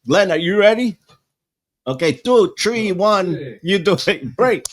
Glenn, are you ready? Okay, 2, 3, 1. You do it. Break.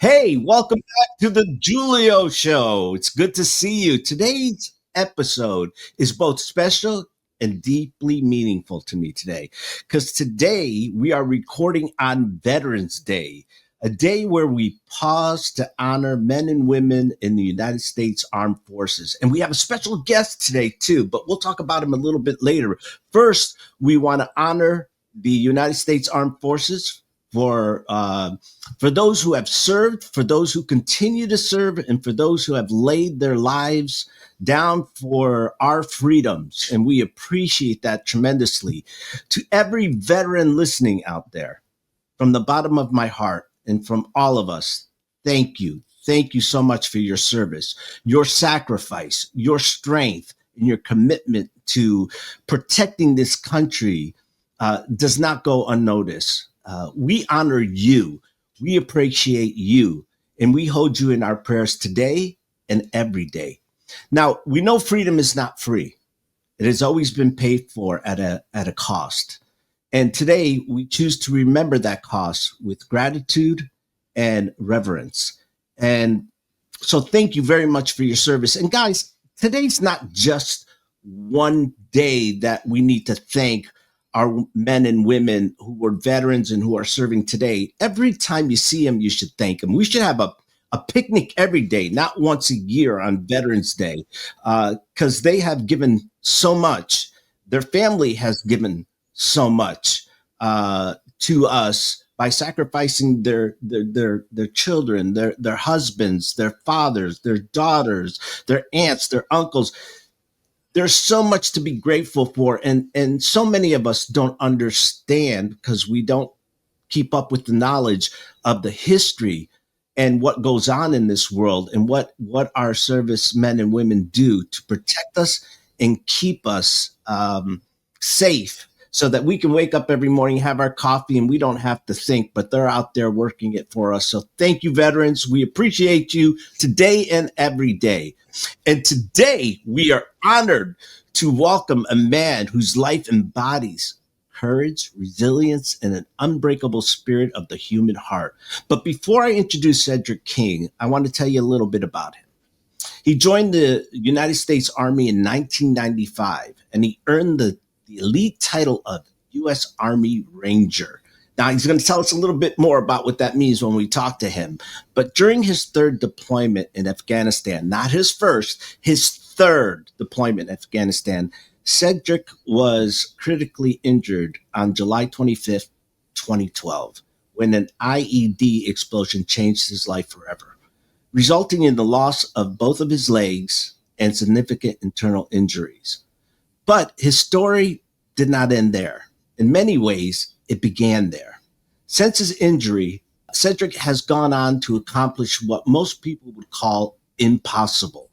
Hey, welcome back to the Giulio Show. It's good to see you. Today's episode is both special and deeply meaningful to me today because today we are recording on Veterans Day, a day where we pause to honor men and women in the United States Armed Forces. And we have a special guest today, too, but we'll talk about him a little bit later. First, we want to honor the United States Armed Forces for those who have served, for those who continue to serve, and for those who have laid their lives down for our freedoms. And we appreciate that tremendously. To every veteran listening out there, from the bottom of my heart and from all of us, thank you. Thank you so much for your service, your sacrifice, your strength, and your commitment to protecting this country does not go unnoticed. We honor you. We appreciate you. And we hold you in our prayers today and every day. Now, we know freedom is not free. It has always been paid for at a cost. And today we choose to remember that cost with gratitude and reverence. And so thank you very much for your service. And guys, today's not just one day that we need to thank our men and women who were veterans and who are serving today. Every time you see them, you should thank them. We should have a picnic every day, not once a year on Veterans Day, because they have given so much. Their family has given so much to us by sacrificing their children, their husbands, their fathers, their daughters, their aunts, their uncles. There's so much to be grateful for, and so many of us don't understand because we don't keep up with the knowledge of the history and what goes on in this world and what our service men and women do to protect us and keep us safe so that we can wake up every morning, have our coffee, and we don't have to think, but they're out there working it for us. So thank you, veterans. We appreciate you today and every day. And today we are honored to welcome a man whose life embodies courage, resilience, and an unbreakable spirit of the human heart. But before I introduce Cedric King, I want to tell you a little bit about him. He joined the United States Army in 1995, and he earned the elite title of U.S. Army Ranger. Now, he's going to tell us a little bit more about what that means when we talk to him. But during his third deployment in Afghanistan, not his first, his third deployment in Afghanistan, Cedric was critically injured on July 25th, 2012, when an IED explosion changed his life forever, resulting in the loss of both of his legs and significant internal injuries. But his story did not end there. In many ways, it began there. Since his injury, Cedric has gone on to accomplish what most people would call impossible.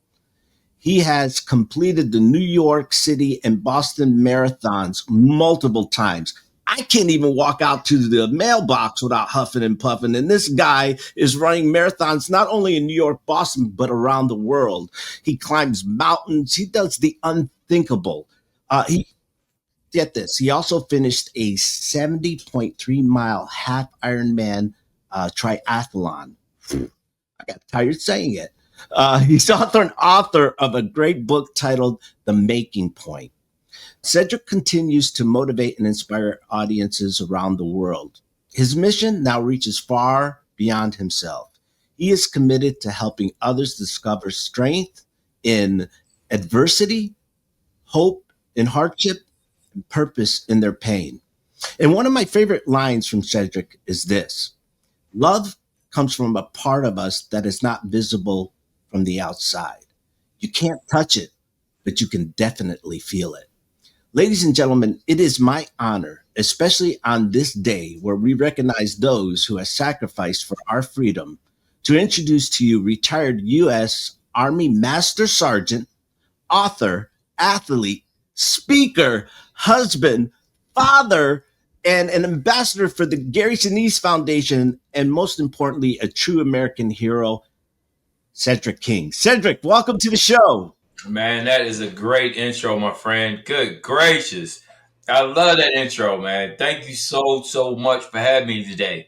He has completed the New York City and Boston marathons multiple times. I can't even walk out to the mailbox without huffing and puffing. And this guy is running marathons not only in New York, Boston, but around the world. He climbs mountains. He does the unthinkable. He Get this. He also finished a 70.3 mile half Ironman triathlon. I got tired saying it. He's also an author of a great book titled The Making Point. Cedric continues to motivate and inspire audiences around the world. His mission now reaches far beyond himself. He is committed to helping others discover strength in adversity, hope in hardship, and purpose in their pain. And one of my favorite lines from Cedric is this: love comes from a part of us that is not visible from the outside. You can't touch it, but you can definitely feel it. Ladies and gentlemen, it is my honor, especially on this day where we recognize those who have sacrificed for our freedom, to introduce to you retired U.S. Army Master Sergeant, author, athlete, speaker, husband, father, and an ambassador for the Gary Sinise Foundation, and most importantly, a true American hero, Cedric King. Cedric, welcome to the show. Man, that is a great intro, my friend. Good gracious. I love that intro, man. Thank you so much for having me today.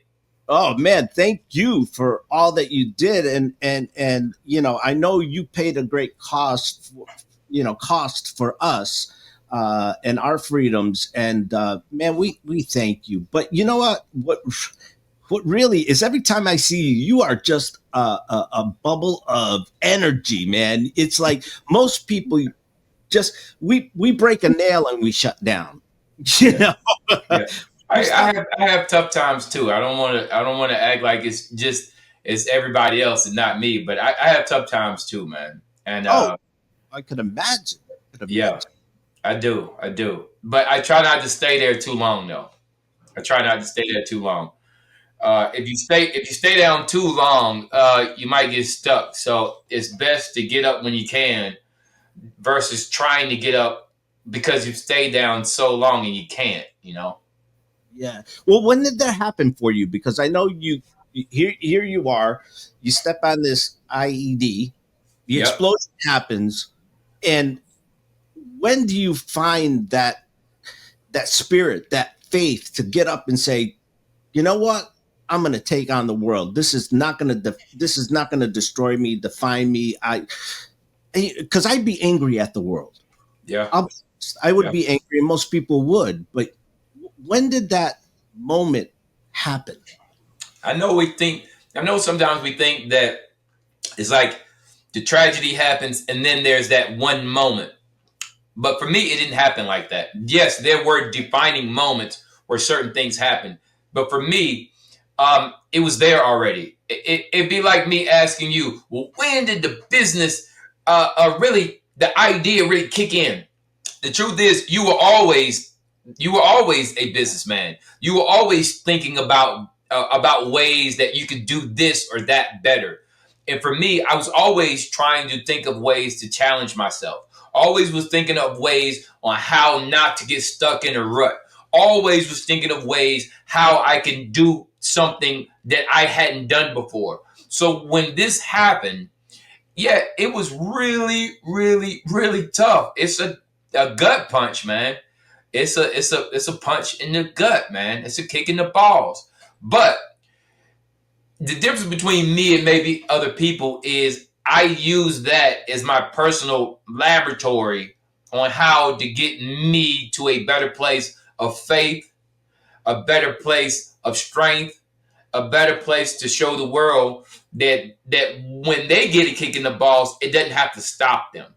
Oh man, thank you for all that you did, and I know you paid a great cost for us and our freedoms, and man, we thank you. But you know what really is, every time I see you, you are just a bubble of energy, man. It's like most people just we break a nail and we shut down. You Yeah. know, Yeah. we I, I stop. have I have tough times too. I don't wanna act like it's everybody else and not me, but I have tough times too, man. And Oh, I could imagine. I could yeah, imagine. I do. I do. But I try not to stay there too long though. I try not to stay there too long. If you stay down too long, you might get stuck. So it's best to get up when you can versus trying to get up because you've stayed down so long and you can't. Yeah. Well, when did that happen for you? Because I know here you are, you step on this IED, the Yep. explosion happens, and when do you find that spirit, that faith to get up and say, you know what? I'm going to take on the world. This is not going to destroy me, define me. Because I'd be angry at the world. Yeah. I'll, I would Yeah. be angry, and most people would. But when did that moment happen? I know we think. I know sometimes we think that it's like the tragedy happens and then there's that one moment. But for me, it didn't happen like that. Yes, there were defining moments where certain things happened. But for me, it was there already. It'd be like me asking you, well, when did the business the idea really kick in? The truth is, you were always a businessman. You were always thinking about ways that you could do this or that better. And for me, I was always trying to think of ways to challenge myself. Always was thinking of ways on how not to get stuck in a rut. Always was thinking of ways how I can do something that I hadn't done before. So when this happened, yeah, it was really tough. It's a gut punch, man. It's a punch in the gut, man. It's a kick in the balls. But the difference between me and maybe other people is I use that as my personal laboratory on how to get me to a better place of faith, a better place of strength, a better place to show the world that when they get a kick in the balls, it doesn't have to stop them.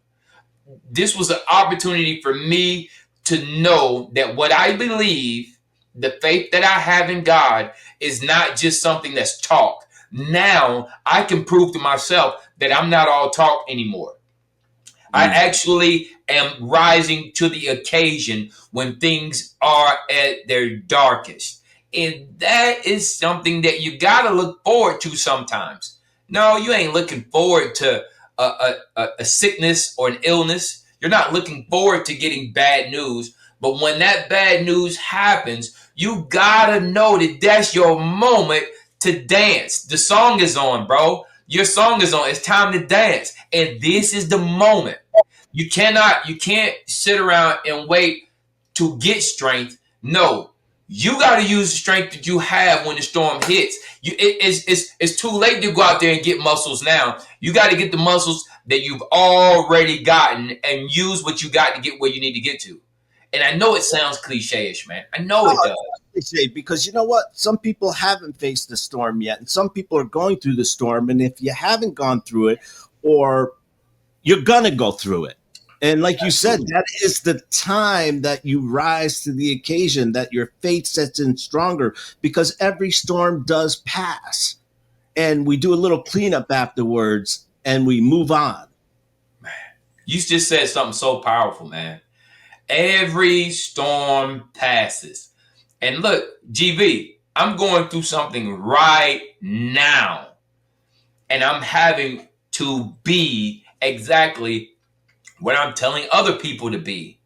This was an opportunity for me to know that what I believe, the faith that I have in God, is not just something that's talk. Now I can prove to myself that I'm not all talk anymore. I Mm. actually am rising to the occasion when things are at their darkest. And that is something that you got to look forward to sometimes. No, you ain't looking forward to a sickness or an illness. You're not looking forward to getting bad news. But when that bad news happens, you got to know that that's your moment to dance. The song is on, bro. Your song is on. It's time to dance. And this is the moment. You can't sit around and wait to get strength. No, you got to use the strength that you have when the storm hits. It's too late to go out there and get muscles now. You got to get the muscles that you've already gotten and use what you got to get where you need to get to. And I know it sounds cliche-ish, man. I know it Oh, does. cliche, because you know what? Some people haven't faced the storm yet, and some people are going through the storm. And if you haven't gone through it, or you're gonna go through it, and like you said, Absolutely. that is the time that you rise to the occasion, that your faith sets in stronger, because every storm does pass, and we do a little cleanup afterwards, and we move on. You just said something so powerful, man. Every storm passes. And look, GB, I'm going through something right now. And I'm having to be exactly what I'm telling other people to be.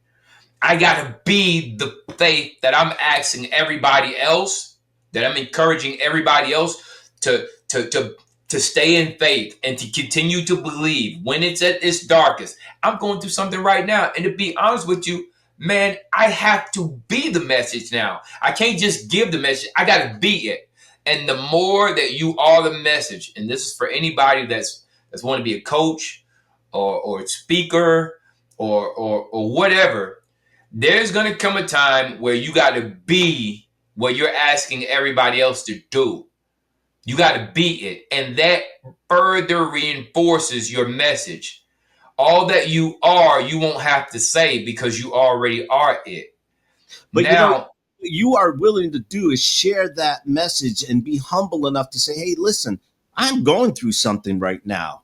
I gotta be the faith that I'm asking everybody else, that I'm encouraging everybody else to to to to stay in faith and to continue to believe when it's at its darkest. I'm going through something right now, and to be honest with you, man, I have to be the message now. I can't just give the message. I gotta be it. And the more that you are the message, and this is for anybody that's want to be a coach or a speaker or whatever, there's going to come a time where you got to be what you're asking everybody else to do. You got to be it. And that further reinforces your message. All that you are, you won't have to say because you already are it. But you know, what Now, you are willing to do is share that message and be humble enough to say, hey, listen, I'm going through something right now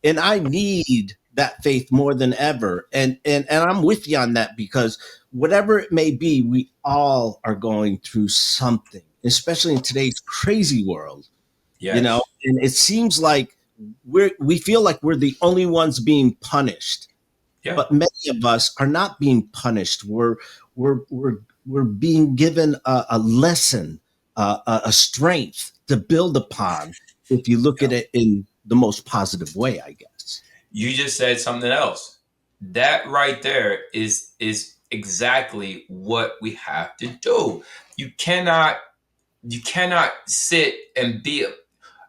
and I need that faith more than ever. And I'm with you on that because whatever it may be, we all are going through something, especially in today's crazy world, you know, yes. and it seems like we feel like we're the only ones being punished, Yeah. but many of us are not being punished. We're being given a lesson, a strength to build upon. If you look at Yeah. it in the most positive way, I guess. You just said something else. That right there is exactly what we have to do. You cannot you cannot sit and be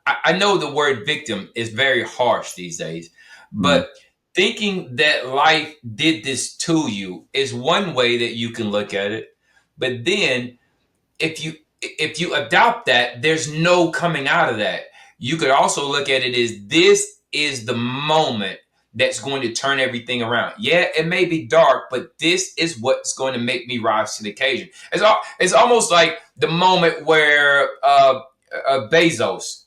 I know the word victim is very harsh these days, Mm. but thinking that life did this to you is one way that you can look at it. But then if you adopt that, there's no coming out of that. You could also look at it as this is the moment that's going to turn everything around. Yeah, it may be dark, but this is what's going to make me rise to the occasion. It's almost like the moment where Bezos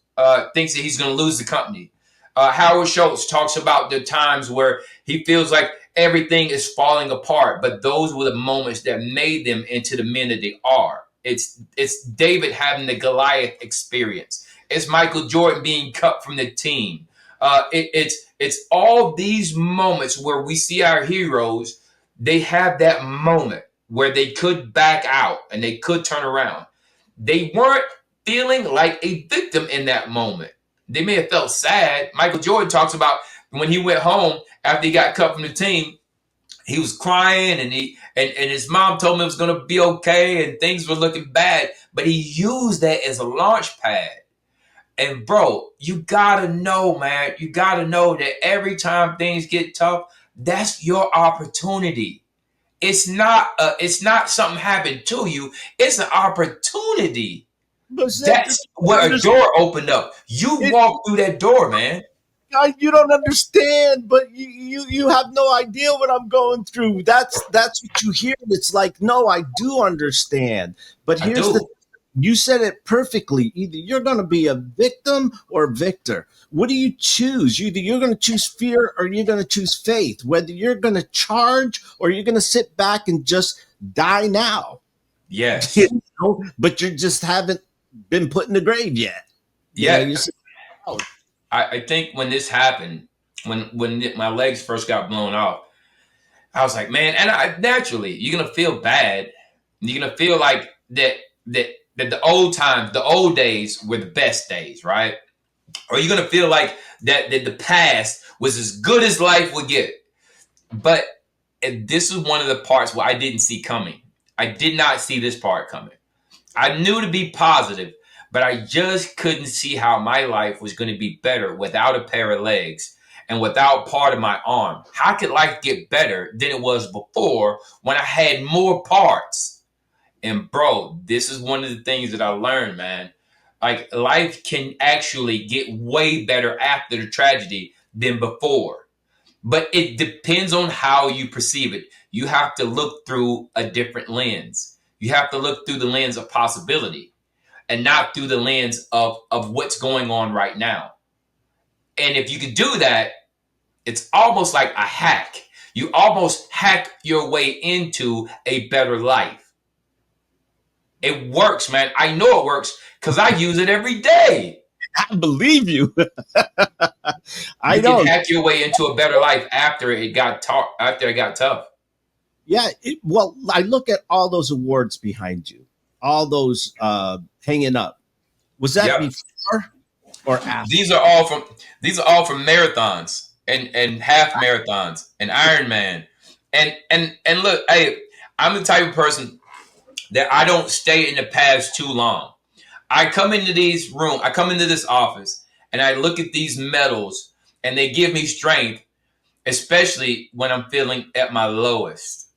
thinks that he's going to lose the company. Howard Schultz talks about the times where he feels like everything is falling apart, but those were the moments that made them into the men that they are. It's David having the Goliath experience. It's Michael Jordan being cut from the team. It's all these moments where we see our heroes. They have that moment where they could back out and they could turn around. They weren't feeling like a victim in that moment. They may have felt sad. Michael Jordan talks about when he went home after he got cut from the team, he was crying and his mom told him it was going to be okay and things were looking bad, but he used that as a launch pad. And bro, you gotta know, man, you gotta know that every time things get tough, that's your opportunity. It's not something happened to you, it's an opportunity. But Cedric, That's where a door opened up. You it, walk through that door, man. you don't understand, but you have no idea what I'm going through. That's what you hear. It's like, no, I do understand. But I here's the do. you said it perfectly. Either you're going to be a victim or a victor. What do you choose? Either you're going to choose fear or you're going to choose faith. Whether you're going to charge or you're going to sit back and just die now. You Yes. know? But you just haven't been put in the grave yet. You know, Yeah. you say, oh, I think when this happened, when my legs first got blown off, I was like, man, and naturally you're gonna feel bad. You're gonna feel like that the old times, the old days were the best days, right? Or you're gonna feel like that the past was as good as life would get. But this is one of the parts where I didn't see coming. I did not see this part coming. I knew to be positive, but I just couldn't see how my life was going to be better without a pair of legs and without part of my arm. How could life get better than it was before when I had more parts? And bro, this is one of the things that I learned, man. Like life can actually get way better after the tragedy than before. But it depends on how you perceive it. You have to look through a different lens. You have to look through the lens of possibility and not through the lens of what's going on right now. And if you can do that, it's almost like a hack. You almost hack your way into a better life. It works, man. I know it works because I use it every day. I believe you. I You can don't. hack your way into a better life after it got tough. Yeah. Well, I look at all those awards behind you, all those hanging up. Was that Yep. before or after? These are all from marathons and half marathons and Ironman. And look, hey, I'm the type of person that I don't stay in the past too long. I come into I come into this office and I look at these medals and they give me strength, especially when I'm feeling at my lowest.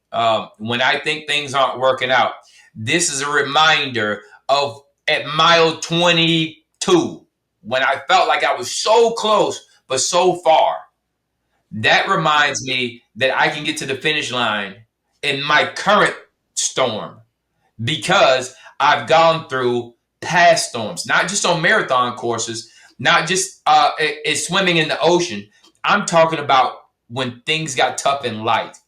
When I think things aren't working out, this is a reminder of at mile 22 when I felt like I was so close but so far. That reminds me that I can get to the finish line in my current storm because I've gone through past storms, not just on marathon courses, not just swimming in the ocean. I'm talking about when things got tough in life,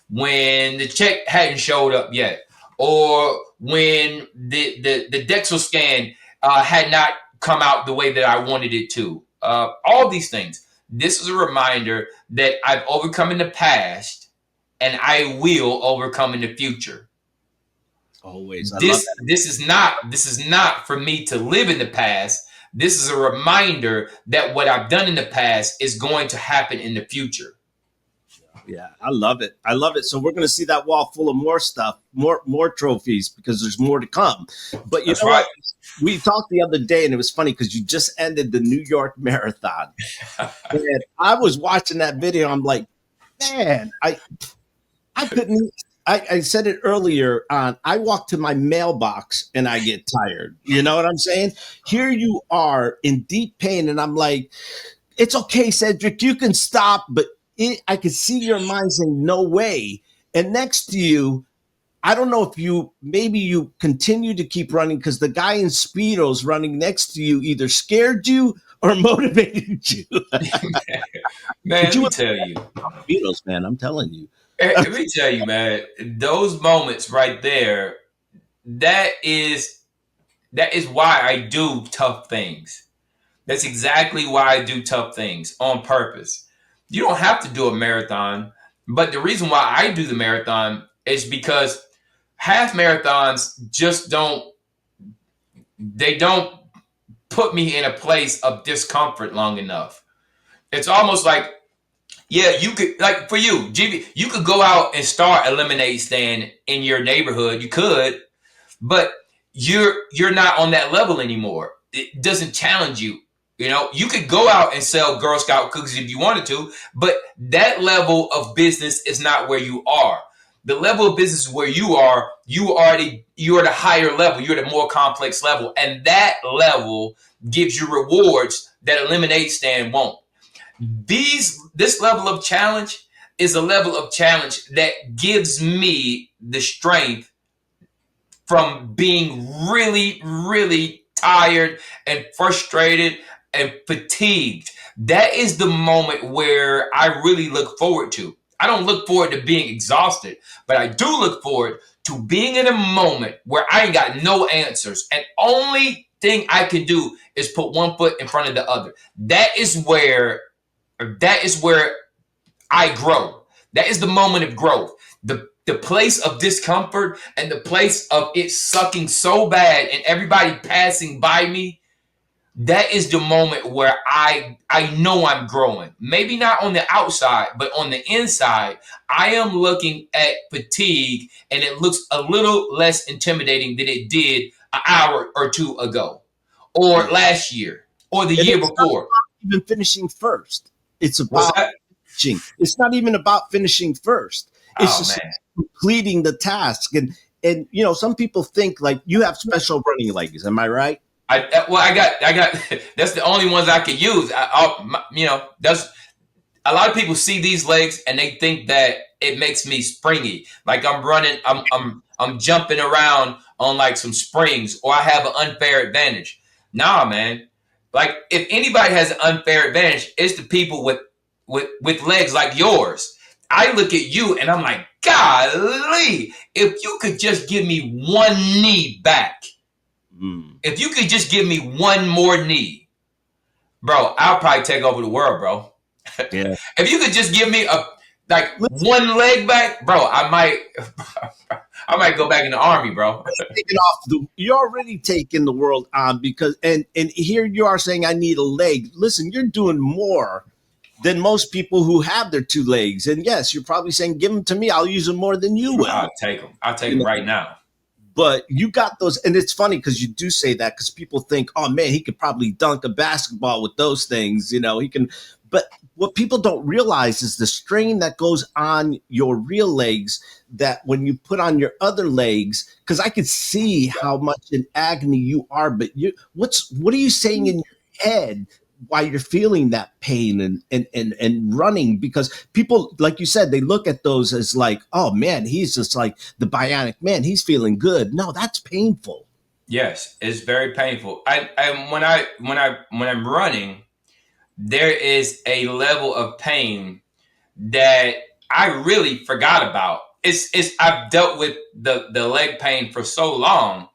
when the check hadn't showed up yet, or when the Dexel scan had not come out the way that I wanted it to. All these things. This is a reminder that I've overcome in the past and I will overcome in the future. Always. I love This is not for me to live in the past. This is a reminder that what I've done in the past is going to happen in the future. Yeah, I love it. I love it. So we're going to see that wall full of more stuff, more trophies because there's more to come. But you That's know right. what? We talked the other day, and it was funny because you just ended the New York Marathon, and I was watching that video. I'm like, man, I couldn't. I said it earlier on. I walk to my mailbox and I get tired. You know what I'm saying? Here you are in deep pain, and I'm like, it's okay, Cedric, you can stop, but I could see your mind saying, no way. And next to you, I don't know if maybe you continue to keep running because the guy in Speedos running next to you either scared you or motivated you. Man, But let you me were tell you. Speedos, man, I'm telling you. Let me tell you, man. Those moments right there. That is that is why I do tough things. That's exactly why I do tough things on purpose. You don't have to do a marathon, but the reason why I do the marathon is because half marathons just don't put me in a place of discomfort long enough. It's almost like, yeah, you could, like for you, GB, you could go out and start a lemonade stand in your neighborhood. You could, but you're not on that level anymore. It doesn't challenge you. You know, you could go out and sell Girl Scout cookies if you wanted to, but that level of business is not where you are. The level of business where you are, you're at a higher level, you're at a more complex level, and that level gives you rewards that a lemonade stand won't. This level of challenge is a level of challenge that gives me the strength from being really, really tired and frustrated and fatigued. That is the moment where I really look forward to. I don't look forward to being exhausted, but I do look forward to being in a moment where I ain't got no answers. And only thing I can do is put one foot in front of the other. That is where I grow. That is the moment of growth. The place of discomfort and the place of it sucking so bad and everybody passing by me, that is the moment where I know I'm growing. Maybe not on the outside, but on the inside, I am looking at fatigue and it looks a little less intimidating than it did an hour or two ago, or Yeah. last year, or the And year it's not before. even finishing first. It's What's about that? finishing. It's not even about finishing first. It's Oh just man. completing the task. And some people think like you have special running legs. Am I right? I got. That's the only ones I could use. That's a lot of people see these legs and they think that it makes me springy. Like I'm running, I'm jumping around on like some springs, or I have an unfair advantage. Nah, man. Like if anybody has an unfair advantage, it's the people with legs like yours. I look at you and I'm like, golly, if you could just give me one knee back, Mm. if you could just give me one more knee, bro, I'll probably take over the world, bro. Yeah. If you could just give me Like Let's one leg back, bro. I might, I might go back in the army, bro. take it off you're already taking the world on because and here you are saying I need a leg. Listen, you're doing more than most people who have their two legs. And yes, you're probably saying, give them to me. I'll use them more than you will. I'll take them. I'll take You them know, right now. but you got those. And it's funny because you do say that because people think, oh man, he could probably dunk a basketball with those things. He can. But what people don't realize is the strain that goes on your real legs that when you put on your other legs, because I could see how much in agony you are, but what are you saying in your head why you're feeling that pain and running? Because people, like you said, they look at those as like, oh man, he's just like the bionic man, he's feeling good. No, that's painful. Yes, it's very painful. When I'm running, there is a level of pain that I really forgot about. It's I've dealt with the leg pain for so long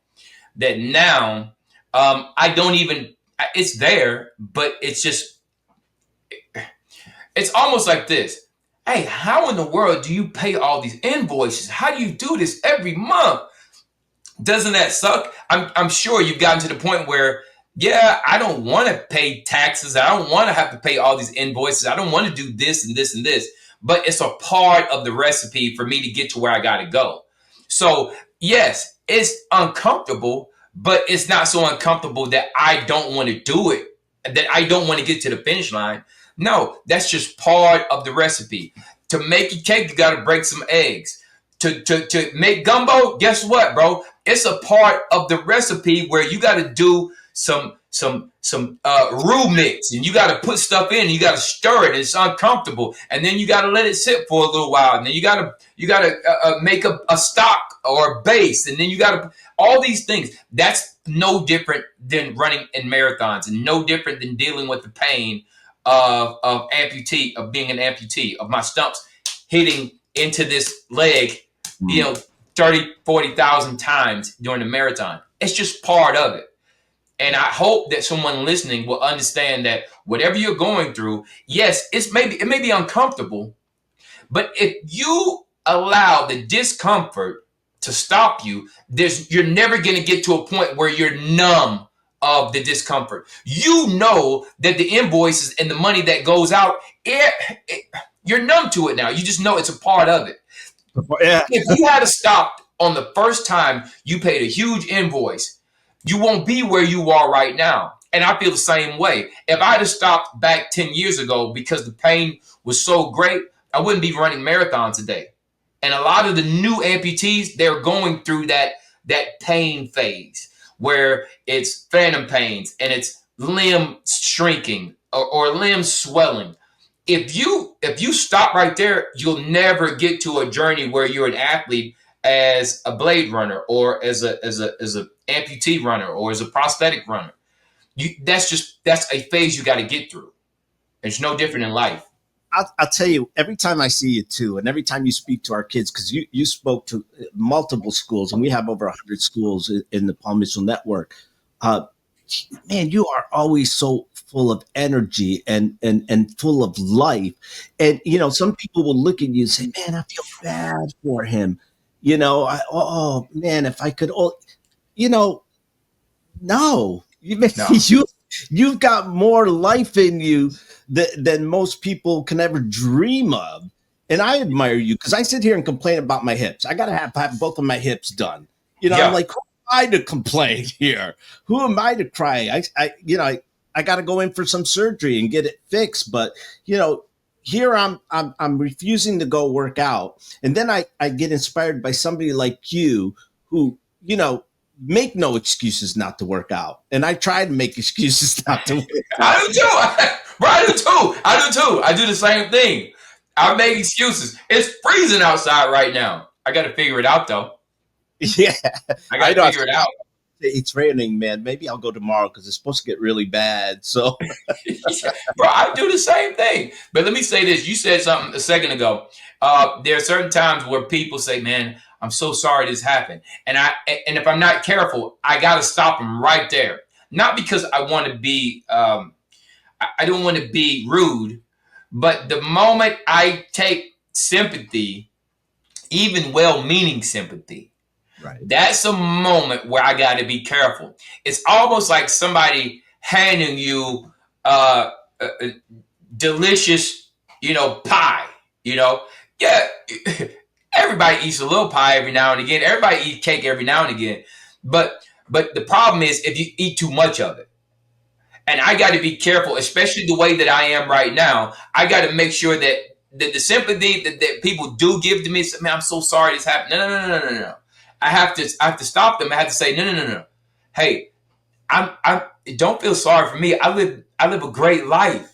that now I don't even, it's there, but it's almost like this. Hey, how in the world do you pay all these invoices? How do you do this every month? Doesn't that suck? I'm sure you've gotten to the point where, yeah, I don't want to pay taxes. I don't want to have to pay all these invoices. I don't want to do this and this and this. But it's a part of the recipe for me to get to where I got to go. So, yes, it's uncomfortable, but it's not so uncomfortable that I don't want to do it, that I don't want to get to the finish line. No, that's just part of the recipe. To make a cake, you got to break some eggs. To make gumbo, guess what, bro? It's a part of the recipe where you got to do some roux mix, and you got to put stuff in. And you got to stir it. It's uncomfortable, and then you got to let it sit for a little while. And then you got to make a stock or a base, and then you got to all these things. That's no different than running in marathons, and no different than dealing with the pain of being an amputee, of my stumps hitting into this leg, 30, 40,000 times during the marathon. It's just part of it. And I hope that someone listening will understand that whatever you're going through, yes, it may be uncomfortable, but if you allow the discomfort to stop you, you're never going to get to a point where you're numb of the discomfort. You know that the invoices and the money that goes out, you're numb to it now. You just know it's a part of it. Yeah. If you had to stop on the first time you paid a huge invoice, you won't be where you are right now. And I feel the same way. If I had stopped back 10 years ago because the pain was so great, I wouldn't be running marathons today. And a lot of the new amputees, they're going through that pain phase where it's phantom pains and it's limb shrinking or limb swelling. If you stop right there, you'll never get to a journey where you're an athlete as a blade runner or as a amputee runner or as a prosthetic runner. That's a phase you got to get through. It's no different in life. I'll tell you, every time I see you too, and every time you speak to our kids, because you spoke to multiple schools, and we have over 100 schools in the Palm Mitchell Network. Man, you are always so full of energy and full of life. And some people will look at you and say, "Man, I feel bad for him." Oh man, if I could, no, you've got more life in you than most people can ever dream of. And I admire you because I sit here and complain about my hips. I got to have both of my hips done. I'm like, who am I to complain here? Who am I to cry? I got to go in for some surgery and get it fixed. But, here I'm refusing to go work out. And then I get inspired by somebody like you who, make no excuses not to work out. And I try to make excuses not to work out. I do too. I do too. I do too. I do the same thing. I make excuses. It's freezing outside right now. I got to figure it out though. Yeah. I got to figure it out. It's raining, man. Maybe I'll go tomorrow because it's supposed to get really bad. So, bro, I do the same thing. But let me say this. You said something a second ago. There are certain times where people say, man, I'm so sorry this happened. And if I'm not careful, I got to stop them right there. Not because I want to be, I don't want to be rude, but the moment I take sympathy, even well-meaning sympathy, Right. that's a moment where I got to be careful. It's almost like somebody handing you a delicious, pie. Yeah, everybody eats a little pie every now and again. Everybody eats cake every now and again. But the problem is if you eat too much of it. And I got to be careful, especially the way that I am right now. I got to make sure that the sympathy that people do give to me, man, I'm so sorry this happened. No. I have to stop them. I have to say, no. Hey, I don't feel sorry for me. I live a great life.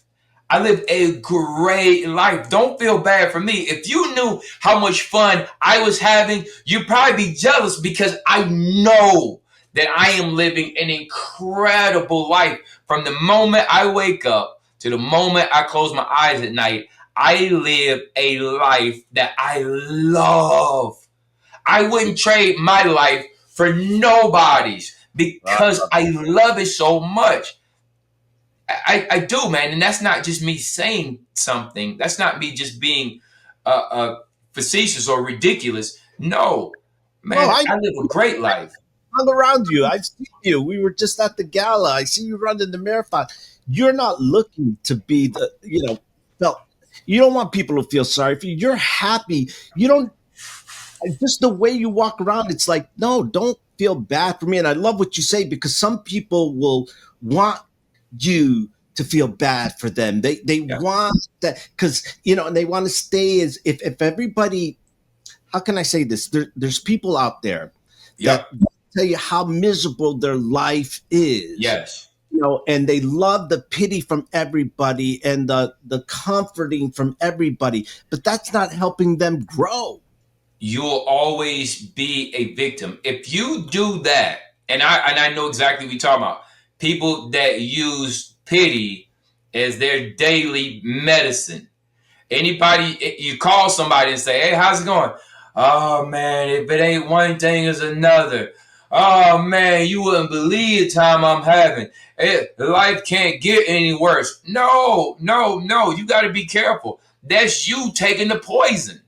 I live a great life. Don't feel bad for me. If you knew how much fun I was having, you'd probably be jealous because I know that I am living an incredible life. From the moment I wake up to the moment I close my eyes at night, I live a life that I love. I wouldn't trade my life for nobody's because I love it so much. I do, man. And that's not just me saying something. That's not me just being facetious or ridiculous. No, man, Well, I live a great life. Hung around you. I see you. We were just at the gala. I see you running the marathon. You're not looking to be felt. You don't want people to feel sorry for you. You're happy. You don't, just the way you walk around, it's like, no, don't feel bad for me. And I love what you say because some people will want you to feel bad for them. They want that because and they want to stay as if everybody. How can I say this? There's people out there that tell you how miserable their life is. Yes. And they love the pity from everybody and the comforting from everybody, but that's not helping them grow. You'll always be a victim. If you do that, and I know exactly what you're talking about, people that use pity as their daily medicine. Anybody, you call somebody and say, hey, how's it going? Oh, man, if it ain't one thing, it's another. Oh, man, you wouldn't believe the time I'm having. Life can't get any worse. No. You got to be careful. That's you taking the poison.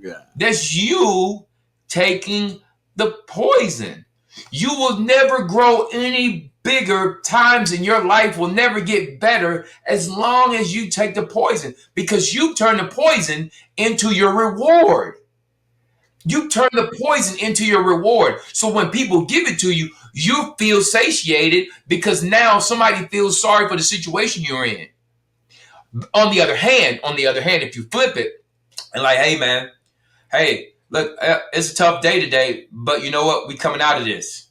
Yeah. That's you taking the poison. You will never grow any bigger. Times in your life will never get better as long as you take the poison because you turn the poison into your reward. You turn the poison into your reward. So when people give it to you, you feel satiated because now somebody feels sorry for the situation you're in. On the other hand, if you flip it and like, hey, man, hey, look, it's a tough day today, but you know what? We're coming out of this.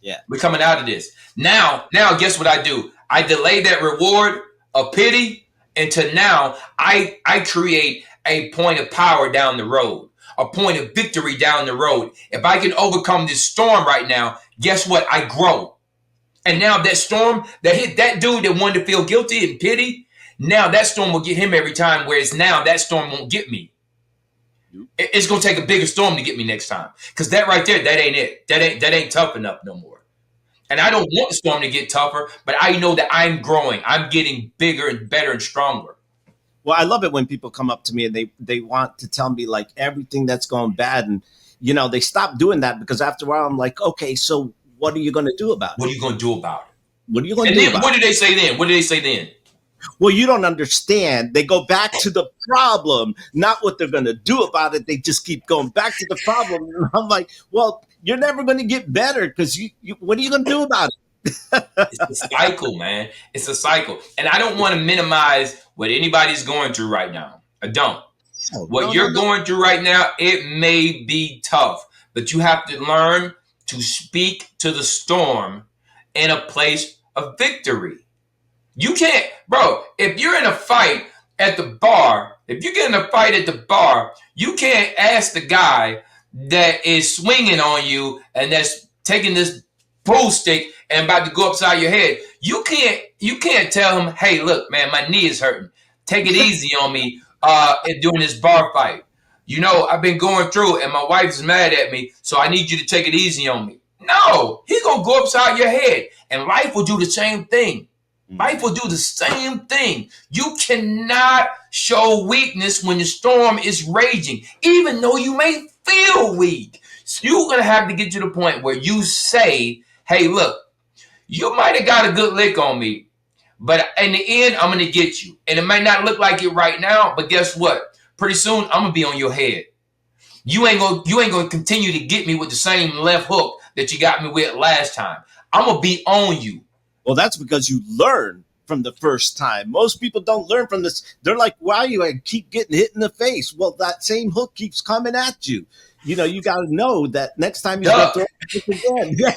Yeah. We're coming out of this. Now, guess what I do? I delay that reward of pity until now I create a point of power down the road, a point of victory down the road. If I can overcome this storm right now, guess what? I grow. And now that storm that hit that dude that wanted to feel guilty and pity, now that storm will get him every time, whereas now that storm won't get me. It's gonna take a bigger storm to get me next time, because that right there, that ain't it. That ain't tough enough no more. And I don't want the storm to get tougher, but I know that I'm growing. I'm getting bigger and better and stronger. Well, I love it when people come up to me and they want to tell me like everything that's going bad, and they stop doing that because after a while I'm like, okay, so what are you going to do about it? What are you going to do about it? What are you going to do about it? And then what do they say then? Well, you don't understand. They go back to the problem, not what they're going to do about it. They just keep going back to the problem. And I'm like, well, you're never going to get better because you what are you going to do about it? It's a cycle, man. It's a cycle. And I don't want to minimize what anybody's going through right now. I don't. What you're going through right now, it may be tough, but you have to learn to speak to the storm in a place of victory. You can't, bro, if you're in a fight at the bar, if you get in a fight at the bar, you can't ask the guy that is swinging on you and that's taking this pool stick and about to go upside your head. You can't tell him, hey, look, man, my knee is hurting. Take it easy on me during this bar fight. I've been going through and my wife is mad at me, so I need you to take it easy on me. No, he's going to go upside your head, and life will do the same thing. Life will do the same thing. You cannot show weakness when the storm is raging, even though you may feel weak. So you're going to have to get to the point where you say, hey, look, you might have got a good lick on me, but in the end, I'm going to get you. And it might not look like it right now, but guess what? Pretty soon, I'm going to be on your head. You ain't gonna continue to get me with the same left hook that you got me with last time. I'm going to be on you. Well, that's because you learn from the first time. Most people don't learn from this. They're like, why you keep getting hit in the face? Well, that same hook keeps coming at you. You know, you got to know that next time he's going to throw it again. You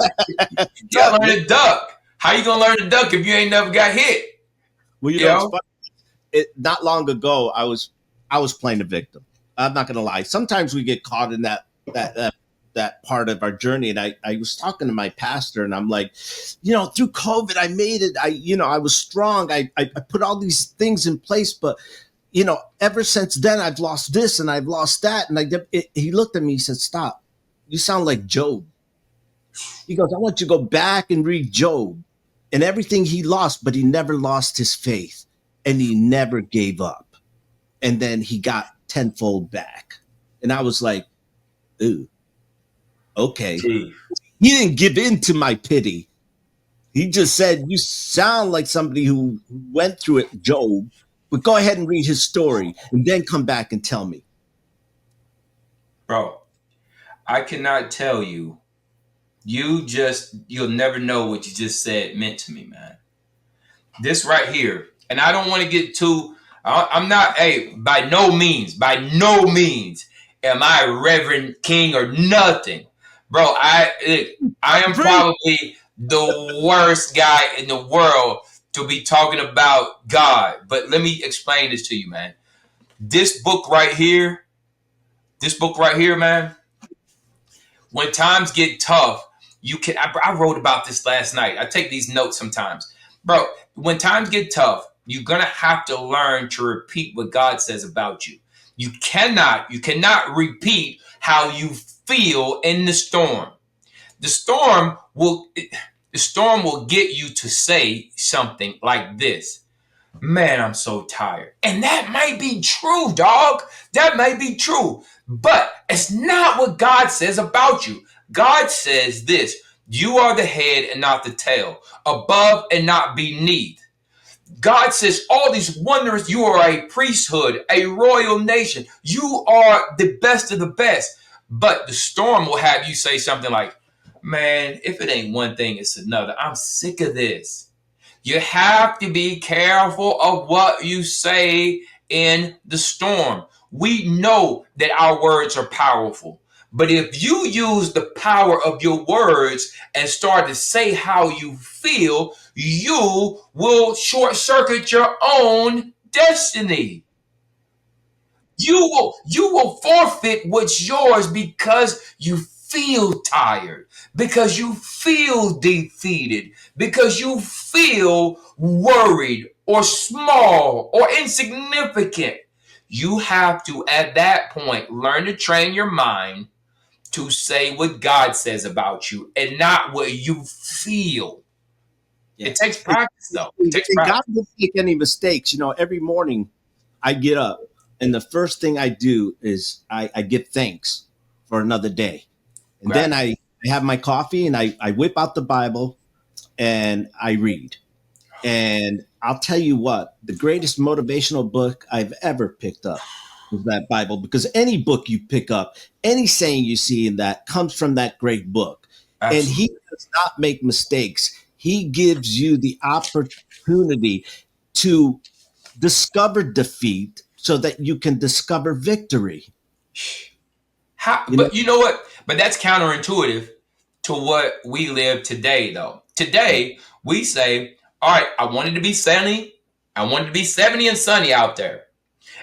got to learn to duck. How you going to learn to duck if you ain't never got hit? Well, you know, it's funny. Not long ago, I was playing a victim. I'm not going to lie. Sometimes we get caught in that part of our journey. And I was talking to my pastor and I'm like, you know, through COVID, I made it. I was strong. I put all these things in place, but you know, ever since then I've lost this and I've lost that. And he looked at me, he said, stop. You sound like Job. He goes, I want you to go back and read Job and everything he lost, but he never lost his faith and he never gave up. And then he got tenfold back. And I was like, ooh. Okay. He didn't give in to my pity. He just said, you sound like somebody who went through it, Job, but go ahead and read his story and then come back and tell me. Bro, I cannot tell you. You'll never know what you just said meant to me, man. This right here, and I don't want to get too, I'm not, by no means am I Reverend King or nothing. Bro, I am probably the worst guy in the world to be talking about God. But let me explain this to you, man. This book right here, man, when times get tough, I wrote about this last night. I take these notes sometimes. Bro, when times get tough, you're going to have to learn to repeat what God says about you. You cannot repeat how you feel in the storm. The storm will get you to say something like this. Man, I'm so tired. And that might be true, dog. That might be true. But it's not what God says about you. God says this: you are the head and not the tail, above and not beneath. God says all these wonders. You are a priesthood, a royal nation. You are the best of the best. But the storm will have you say something like, man, if it ain't one thing, it's another. I'm sick of this. You have to be careful of what you say in the storm. We know that our words are powerful. But if you use the power of your words and start to say how you feel, you will short circuit your own destiny. You will forfeit what's yours because you feel tired, because you feel defeated, because you feel worried or small or insignificant. You have to, at that point, learn to train your mind to say what God says about you and not what you feel. Yeah. It takes practice, though. It takes practice. God doesn't make any mistakes. You know, every morning I get up and the first thing I do is I give thanks for another day. And then I have my coffee and I whip out the Bible and I read. And I'll tell you what, the greatest motivational book I've ever picked up was that Bible, because any book you pick up, any saying you see in that comes from that great book. Absolutely. And he does not make mistakes. He gives you the opportunity to discover defeat so that you can discover victory. You know what? But that's counterintuitive to what we live today, though. Today, we say, all right, I want it to be sunny. I want it to be 70 and sunny out there.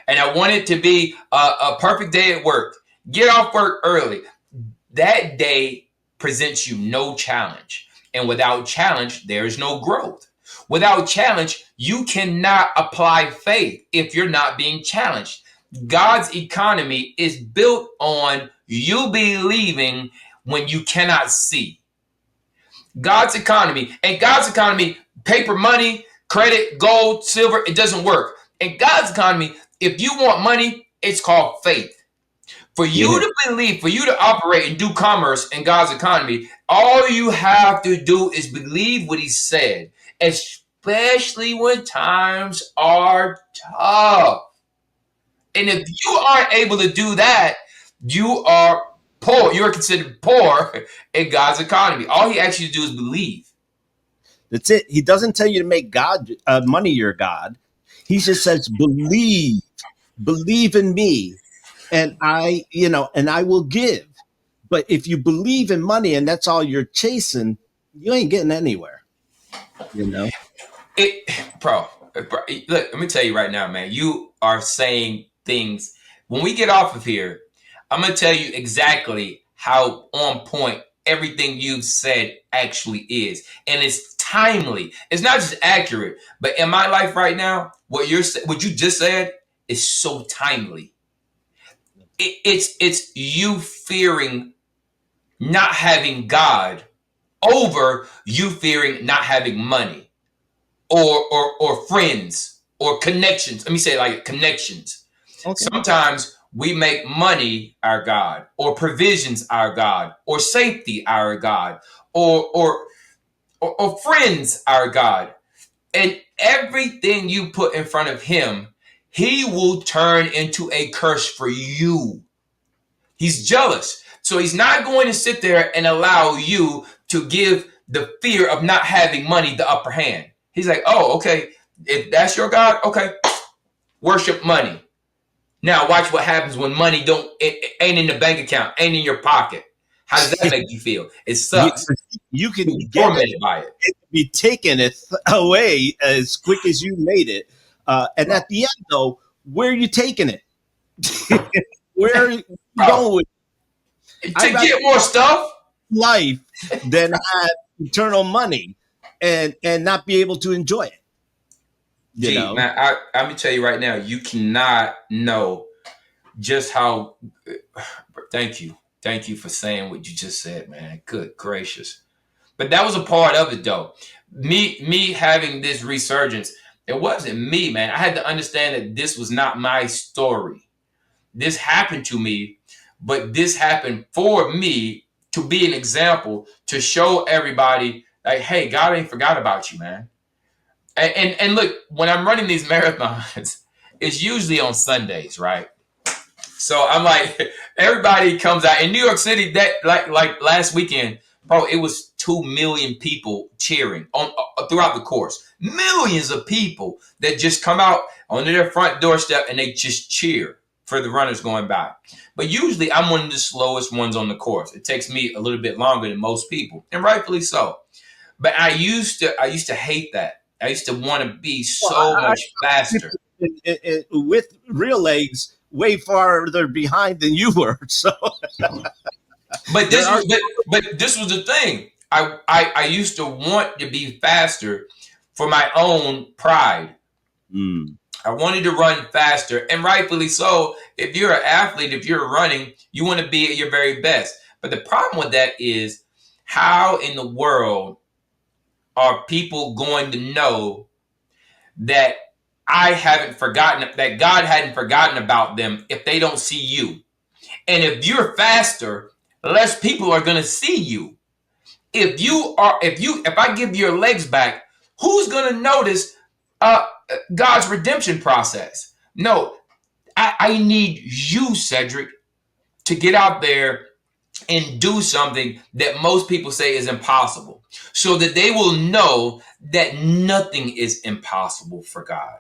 And I want it to be a perfect day at work. Get off work early. That day presents you no challenge. And without challenge, there is no growth. Without challenge, you cannot apply faith if you're not being challenged. God's economy is built on you believing when you cannot see. God's economy, paper money, credit, gold, silver, it doesn't work. In God's economy, if you want money, it's called faith. For you Yeah. to believe, for you to operate and do commerce in God's economy, all you have to do is believe what he said, especially when times are tough. And if you aren't able to do that, you are poor. You are considered poor in God's economy. All he asks you to do is believe. That's it. He doesn't tell you to make God money your God. He just says, believe in me, and and I will give. But if you believe in money and that's all you're chasing, you ain't getting anywhere. You know. It, bro, look, let me tell you right now, man. You are saying things. When we get off of here, I'm gonna tell you exactly how on point everything you've said actually is, and it's timely. It's not just accurate, but in my life right now, what you just said is so timely. It's you fearing not having God over you fearing not having money or friends or connections. Let me say it like connections. Okay. Sometimes we make money our God, or provisions our God, or safety our God, or friends our God. And everything you put in front of him, he will turn into a curse for you. He's jealous. So he's not going to sit there and allow you to give the fear of not having money the upper hand. He's like, oh, okay, if that's your God, okay, worship money. Now watch what happens when money it ain't in the bank account, ain't in your pocket. How does that make you feel? It you, sucks. you You'll can be get it, tormented by it. it can be taken away as quick as you made it. And Bro, at the end, though, where are you taking it? Where are you bro, going with it? to I'd rather get more stuff, life than have eternal money and not be able to enjoy it. You gee, know. man, I'm gonna tell you right now, you cannot know just how. Thank you, thank you for saying what you just said, man. Good gracious. But that was a part of it, though. Me having this resurgence, it wasn't me, man. I had to understand that this was not my story. This happened to me, but this happened for me to be an example to show everybody, like, hey, God ain't forgot about you, man. And look, when I'm running these marathons, it's usually on Sundays, right? So I'm like, everybody comes out in New York City. That like last weekend, bro, it was 2 million people cheering on throughout the course. Millions of people that just come out onto their front doorstep and they just cheer for the runners going by. But usually, I'm one of the slowest ones on the course. It takes me a little bit longer than most people, and rightfully so. But I used to hate that. I used to want to be Well, so much faster. with real legs way farther behind than you were. So But there this are. was but this was the thing. I used to want to be faster for my own pride. Mm, I wanted to run faster, and rightfully so. If you're an athlete, if you're running, you want to be at your very best. But the problem with that is, how in the world are people going to know that I haven't forgotten, that God hadn't forgotten about them, if they don't see you? And if you're faster, less people are going to see you. If I give your legs back, who's going to notice uh, God's redemption process? No, I need you, Cedric, to get out there and do something that most people say is impossible, so that they will know that nothing is impossible for God.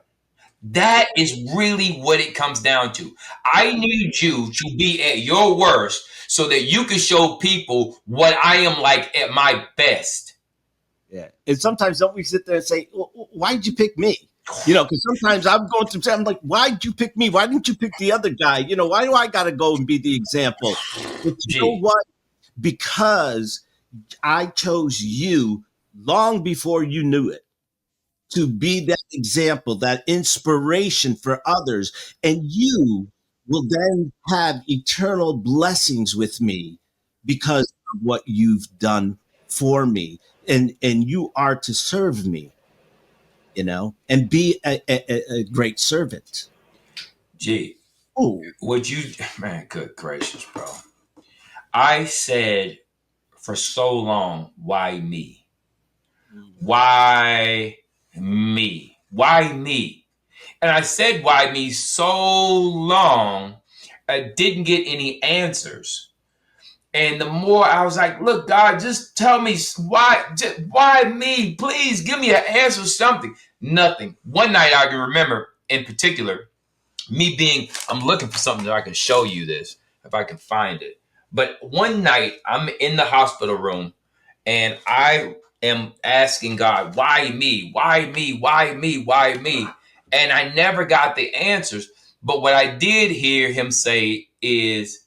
That is really what it comes down to. I need you to be at your worst so that you can show people what I am like at my best. yeah. And sometimes don't we sit there and say, "Why'd you pick me?" You know, because sometimes I'm going through. I'm like, "Why'd you pick me? Why didn't you pick the other guy? You know, why do I got to go and be the example?" But you know Gee, what? Because I chose you long before you knew it, to be that example, that inspiration for others. And you will then have eternal blessings with me because of what you've done for me. And you are to serve me. and be a great servant. Gee, Oh, would you, man, good gracious, bro. I said for so long, why me? Why me? Why me? And I said, why me so long, I didn't get any answers. And the more I was like, look, God, just tell me why, why me? Please give me an answer, something. Nothing. One night I can remember in particular, me being, I'm looking for something that I can show you this, if I can find it. But one night I'm in the hospital room and I am asking God, why me? Why me? Why me? Why me? And I never got the answers. But what I did hear him say is,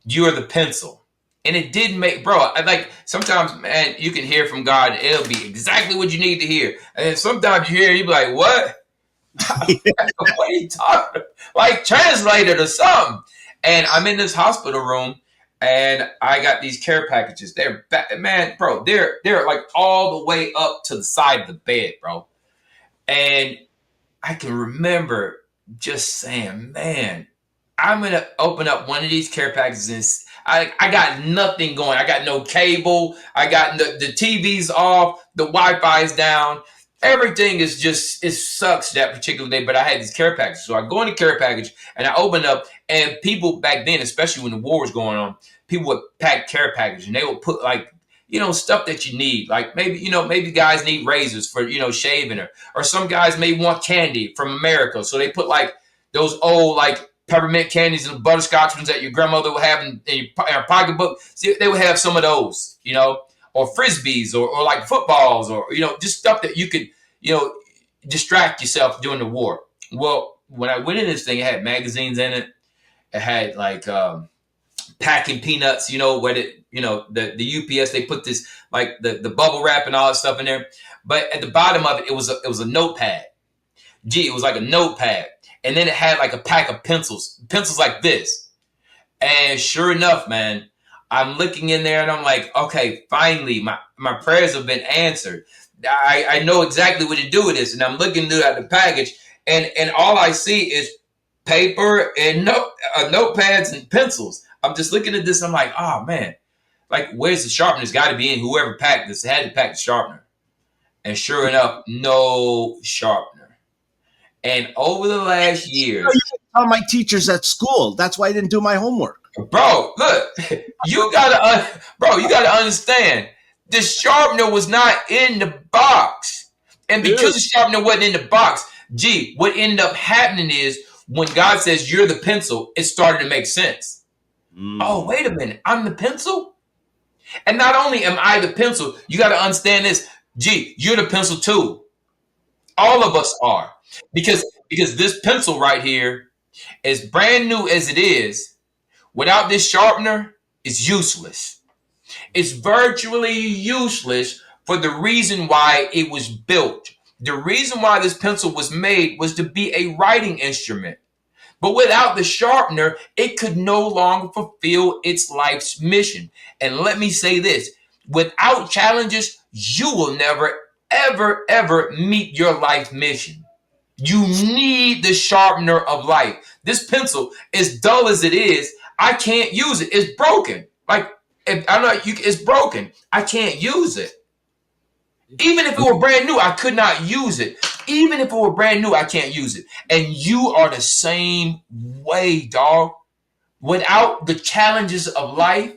you're the pencil. And it did make, bro, I like sometimes, man, you can hear from God and it'll be exactly what you need to hear. And then sometimes you hear, you be like, what? What are you talking about? Like translated or something. And I'm in this hospital room and I got these care packages. They're man, bro, they're like all the way up to the side of the bed, bro. And I can remember just saying, man, I'm gonna open up one of these care packages and I got nothing going. I got no cable. I got the TV's off. The Wi-Fi is down. Everything is just, it sucks that particular day. But I had these care packages, so I go in the care package and I open up. And people back then, especially when the war was going on, people would pack care package and they would put like, stuff that you need. Like maybe guys need razors for shaving, or some guys may want candy from America, so they put like those old like peppermint candies and butterscotch ones that your grandmother would have in your pocketbook. See, they would have some of those, or frisbees, or like footballs, or just stuff that you could distract yourself during the war. Well, when I went in this thing, it had magazines in it. It had like packing peanuts, where the UPS, they put this like the bubble wrap and all that stuff in there. But at the bottom of it, it was a notepad. Gee, it was like a notepad. And then it had like a pack of pencils like this. And sure enough, man, I'm looking in there and I'm like, okay, finally, my prayers have been answered. I know exactly what to do with this. And I'm looking through at the package, and all I see is paper and notepads and pencils. I'm just looking at this. I'm like, oh, man, like, where's the sharpener? It's got to be in. Whoever packed this had to pack the sharpener. And sure enough, no sharpener. And over the last years, you tell my teachers at school. That's why I didn't do my homework. Bro, look, you gotta understand. The sharpener was not in the box, and because the sharpener wasn't in the box, what ended up happening is when God says you're the pencil, it started to make sense. Oh, wait a minute, I'm the pencil, and not only am I the pencil, you got to understand this. You're the pencil too. All of us are, because this pencil right here, as brand new as it is, without this sharpener, it's useless. It's virtually useless for the reason why it was built. The reason why this pencil was made was to be a writing instrument. But without the sharpener, it could no longer fulfill its life's mission. And let me say this, without challenges, you will never, ever, ever meet your life mission. You need the sharpener of life. This pencil, as dull as it is, I can't use it. It's broken. Like, it's broken. I can't use it. Even if it were brand new, I could not use it. Even if it were brand new, I can't use it. And you are the same way, dog. Without the challenges of life,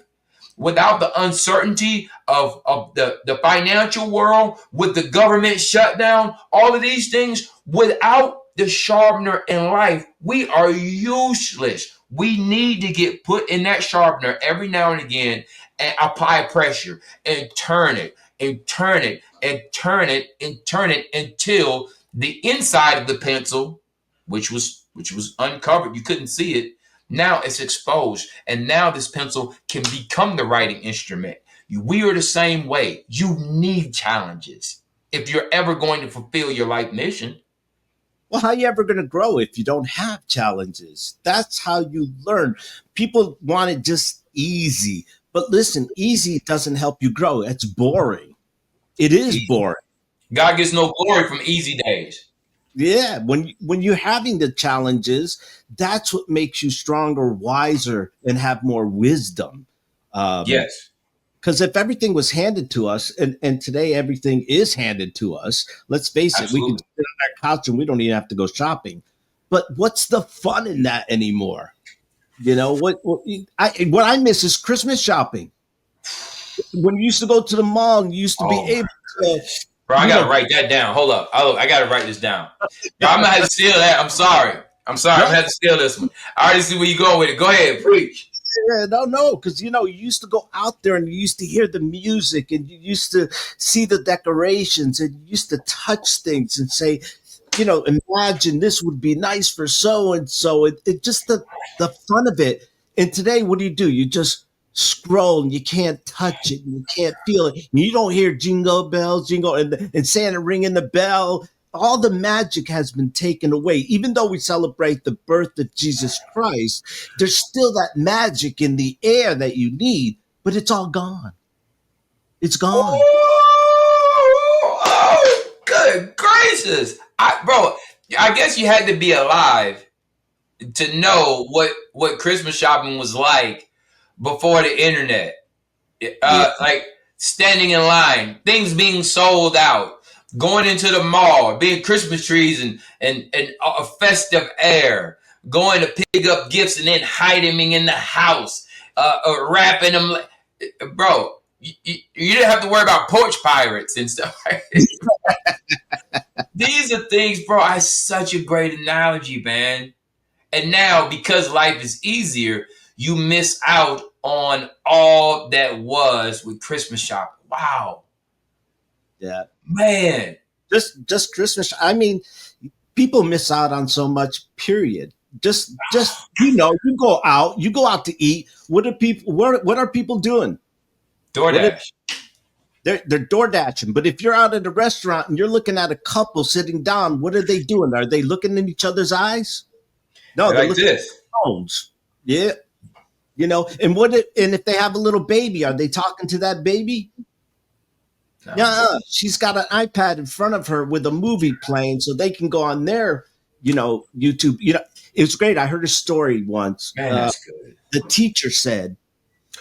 without the uncertainty of the financial world, with the government shutdown, all of these things, without the sharpener in life, we are useless. We need to get put in that sharpener every now and again and apply pressure and turn it and turn it and turn it and turn it until the inside of the pencil, which was uncovered, you couldn't see it, now it's exposed, and now this pencil can become the writing instrument. We are the same way. You need challenges if you're ever going to fulfill your life mission. Well, how are you ever going to grow if you don't have challenges? That's how you learn. People want it just easy. But listen, easy doesn't help you grow. It's boring. It is boring. God gets no glory from easy days. Yeah, when you're having the challenges, that's what makes you stronger, wiser, and have more wisdom. Um, Yes, because if everything was handed to us, and today everything is handed to us, let's face it, we can absolutely. sit on our couch and we don't even have to go shopping. But what's the fun in that anymore? What I miss is Christmas shopping. When you used to go to the mall and you used to be Oh my able to, goodness. Bro, I you gotta know, write that down. Hold up. I gotta write this down. Bro, I'm gonna have to steal that. I'm sorry. I'm sorry. I'm no, gonna have to steal this one. I already see where you going with it. Go ahead, preach. yeah, no, because you used to go out there and you used to hear the music and you used to see the decorations and you used to touch things and say, imagine this would be nice for so and so. It just the fun of it. And today, what do? You just scroll and you can't touch it and you can't feel it. And you don't hear jingle bells, jingle and Santa ringing the bell. All the magic has been taken away. Even though we celebrate the birth of Jesus Christ, there's still that magic in the air that you need, but it's all gone. It's gone. Oh, good gracious. Bro, I guess you had to be alive to know what Christmas shopping was like before the internet. Yeah. Like standing in line, things being sold out, going into the mall, being Christmas trees and a festive air, going to pick up gifts and then hiding them in the house, wrapping them. Bro, you didn't have to worry about porch pirates and stuff. These are things, bro. I such a great analogy, man. And now, because life is easier, you miss out on all that was with Christmas shopping. Wow, Yeah. man. Just Christmas. I mean, people miss out on so much. Period. Just you go out to eat. What are people doing? What are, DoorDash. they're door dashing. But if you're out at a restaurant and you're looking at a couple sitting down, what are they doing? Are they looking in each other's eyes? No, They're they're like looking at this. their phones. Yeah, and if they have a little baby, are they talking to that baby? No. Yeah, she's got an iPad in front of her with a movie playing, so they can go on their, YouTube. It was great. I heard a story once. Man, that's good. The teacher said,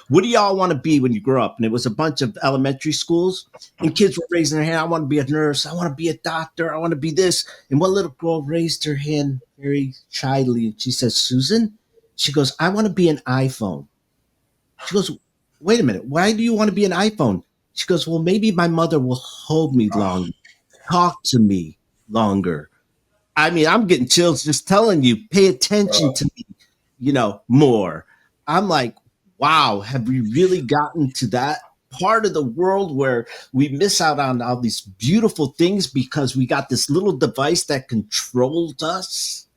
"What do y'all want to be when you grow up?" And it was a bunch of elementary schools, and kids were raising their hand. I want to be a nurse. I want to be a doctor. I want to be this. And one little girl raised her hand very shyly, and she says, "Susan," she goes, "I want to be an iPhone." She goes, "Wait a minute. Why do you want to be an iPhone?" She goes, "Well, maybe my mother will hold me Oh, longer, talk to me longer." I mean, I'm getting chills just telling you, pay attention bro. to me, more. I'm like, wow, have we really gotten to that part of the world where we miss out on all these beautiful things because we got this little device that controls us?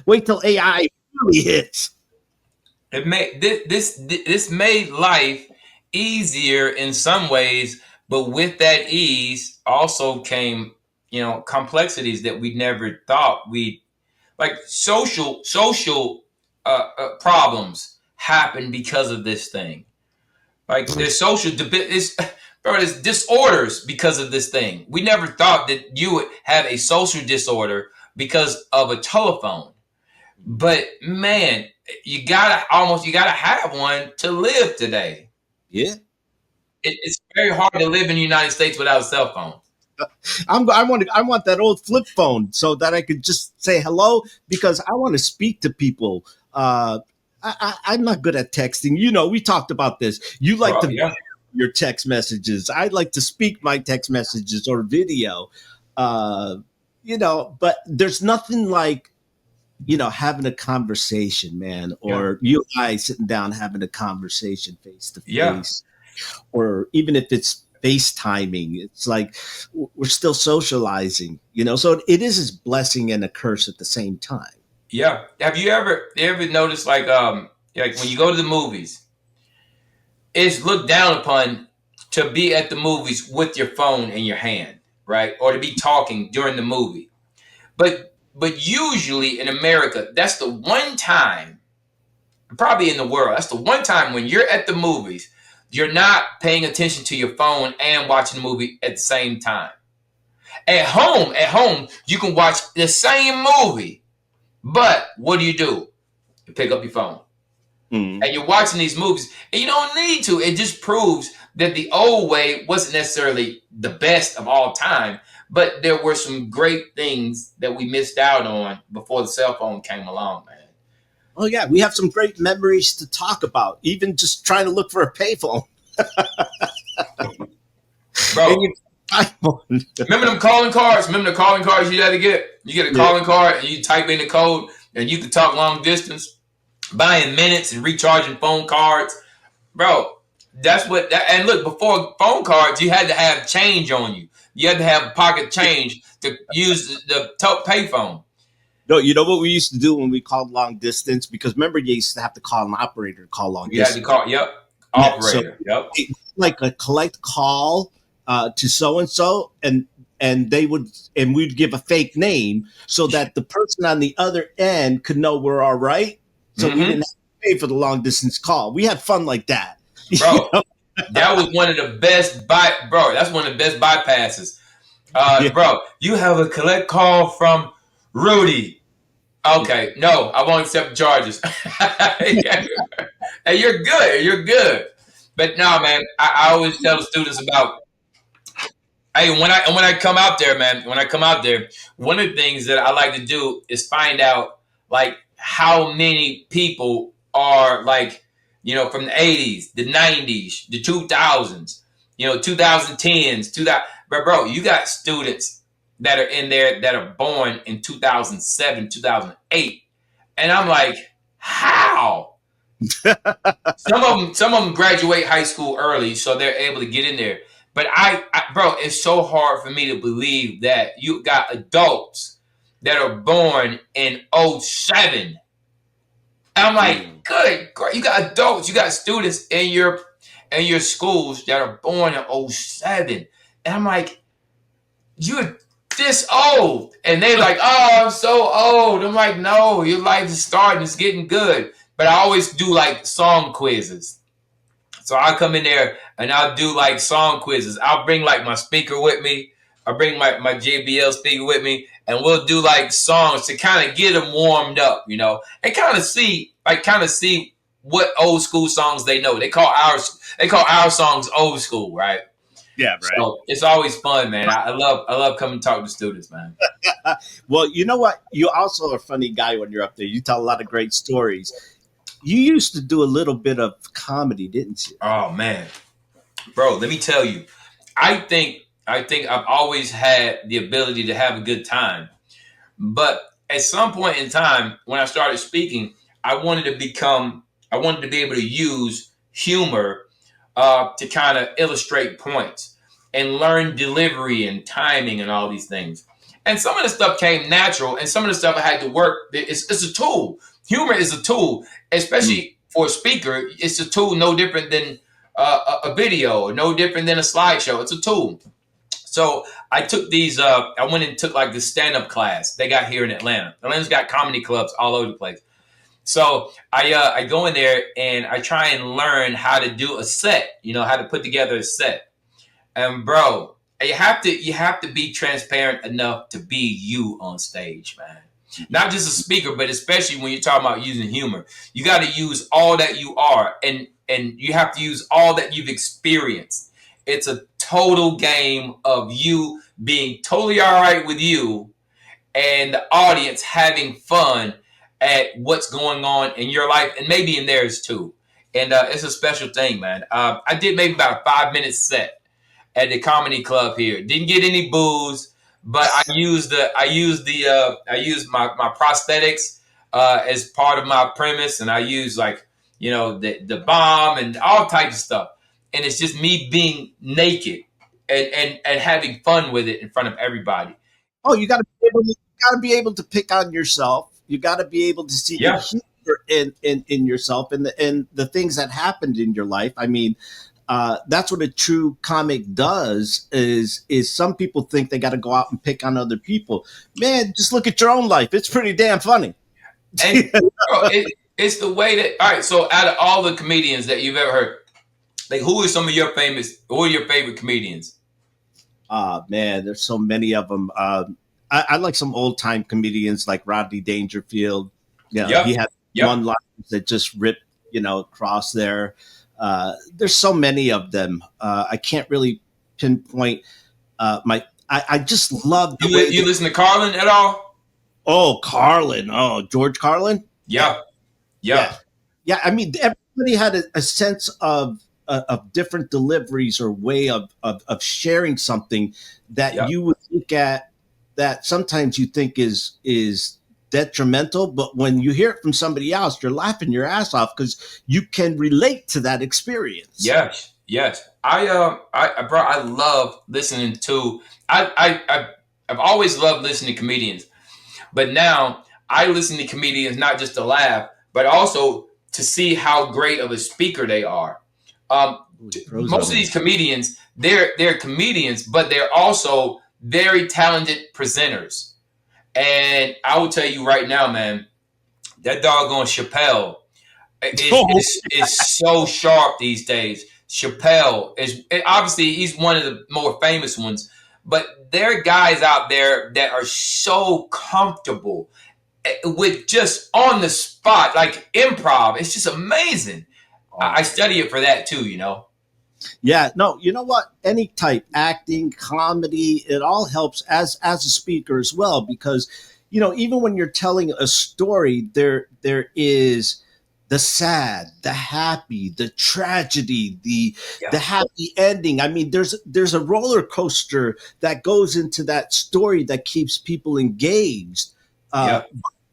Wait till AI really hits. It made this made life easier in some ways, but with that ease also came, complexities that we never thought we like social problems happen because of this thing. Like there's there's disorders because of this thing. We never thought that you would have a social disorder because of a telephone. But man, you gotta have one to live today. Yeah. It's very hard to live in the United States without a cell phone. I want that old flip phone so that I could just say hello because I want to speak to people. I'm not good at texting. We talked about this. You like Bro, to yeah, your text messages. I like to speak my text messages or video. Uh, but there's nothing like having a conversation, man, yeah, or you and I sitting down having a conversation face to yeah, face, or even if it's FaceTiming, it's like we're still socializing, So it is a blessing and a curse at the same time. yeah. Have you ever noticed like when you go to the movies, it's looked down upon to be at the movies with your phone in your hand, right? Or to be talking during the movie. But usually in America, that's the one time, probably in the world, that's the one time when you're at the movies, you're not paying attention to your phone and watching the movie at the same time. At home, you can watch the same movie, but what do? You pick up your phone. And you're watching these movies, and you don't need to. It just proves that the old way wasn't necessarily the best of all time, but there were some great things that we missed out on before the cell phone came along, man. Oh yeah, we have some great memories to talk about. Even just trying to look for a payphone, bro. Remember them calling cards? Remember the calling cards you had to get? You get a calling card, and you type in the code, and you can talk long distance. Buying minutes and recharging phone cards, bro. That's what. And look, before phone cards, you had to have change on you. You had to have pocket change to use the payphone. No, you know what we used to do when we called long distance? Because remember, you used to have to call an operator to call long distance. You had to call, yep, operator, so like a collect call to so and so, and they would, and we'd give a fake name so that the person on the other end could know we're all right. So we didn't have to pay for the long distance call. We had fun like that, bro. That was one of the best bro. That's one of the best bypasses, bro. You have a collect call from Rudy. Okay, no, I won't accept charges. Hey, you're good. You're good. But no, man, I always tell the students about. Hey, when I come out there, man, one of the things that I like to do is find out like how many people are like, from the 80s, the 90s, the 2000s, 2010s, but bro, you got students that are in there that are born in 2007, 2008. And I'm like, how? Some of them graduate high school early, so they're able to get in there. But bro, it's so hard for me to believe that you got adults that are born in 07. And I'm like, good. You got adults, you got students in your schools that are born in 07. And I'm like, you're this old. And they're like, oh, I'm so old. I'm like, no, your life is starting. It's getting good. But I always do like song quizzes. So I'll come in there and I'll do like song quizzes. I'll bring like my speaker with me. I'll bring my JBL speaker with me. And we'll do like songs to kind of get them warmed up, and kind of see what old school songs they know. They call our songs old school, right? Yeah, right. So it's always fun, man. I love coming to talk to students, man. Well, you know what? You also are a funny guy when you're up there. You tell a lot of great stories. You used to do a little bit of comedy, didn't you? Oh man, bro, let me tell you. I think I've always had the ability to have a good time, but at some point in time, when I started speaking, I wanted to be able to use humor to kind of illustrate points and learn delivery and timing and all these things. And some of the stuff came natural, and some of the stuff I had to work. It's a tool. Humor is a tool, especially for a speaker. It's a tool no different than a video, no different than a slideshow. It's a tool. So I took these. I went and took like the stand-up class they got here in Atlanta. Atlanta's got comedy clubs all over the place. So I go in there and I try and learn how to do a set. How to put together a set. And bro, you have to be transparent enough to be you on stage, man. Not just a speaker, but especially when you're talking about using humor. You got to use all that you are, and you have to use all that you've experienced. It's a total game of you being totally all right with you and the audience having fun at what's going on in your life and maybe in theirs too. And it's a special thing, man. I did maybe about a 5-minute set at the comedy club here. Didn't get any booze, but I used my prosthetics as part of my premise, and I used the bomb and all types of stuff. And it's just me being naked and having fun with it in front of everybody. Oh, you got to be able to pick on yourself. You got to be able to see the humor in yourself and the things that happened in your life. I mean, that's what a true comic does. Is some people think they got to go out and pick on other people. Man, just look at your own life. It's pretty damn funny. And it's the way that. All right, so out of all the comedians that you've ever heard, Like, who are some of your famous? Who are your favorite comedians? Man, there's so many of them. I like some old time comedians like Rodney Dangerfield. You know, Yep, he had yep. one line that just ripped, across there. There's so many of them. I can't really pinpoint my. I just love the way You they. listen to Carlin at all? Oh, Carlin. Oh, George Carlin. Yeah, Yeah, yeah, yeah, yeah. I mean, everybody had a sense of different deliveries or way of sharing something that yeah. you would look at that sometimes you think is detrimental, but when you hear it from somebody else, you're laughing your ass off because you can relate to that experience. Yes, yes. Bro, I love listening to. I've always loved listening to comedians, but now I listen to comedians not just to laugh, but also to see how great of a speaker they are. Um, Ooh, he froze Most on of me. these comedians, they're comedians, but they're also very talented presenters. And I will tell you right now, man, that doggone Chappelle Oh, is so sharp these days. Chappelle is obviously he's one of the more famous ones, but there are guys out there that are so comfortable with just on the spot, like improv. It's just amazing. I oh study it for that too, you know. yeah, no, you know what? Any type, acting, comedy, it all helps as a speaker as well because even when you're telling a story, there is the sad, the happy, the tragedy, the Yeah, happy ending. I mean, there's a roller coaster that goes into that story that keeps people engaged. Uh,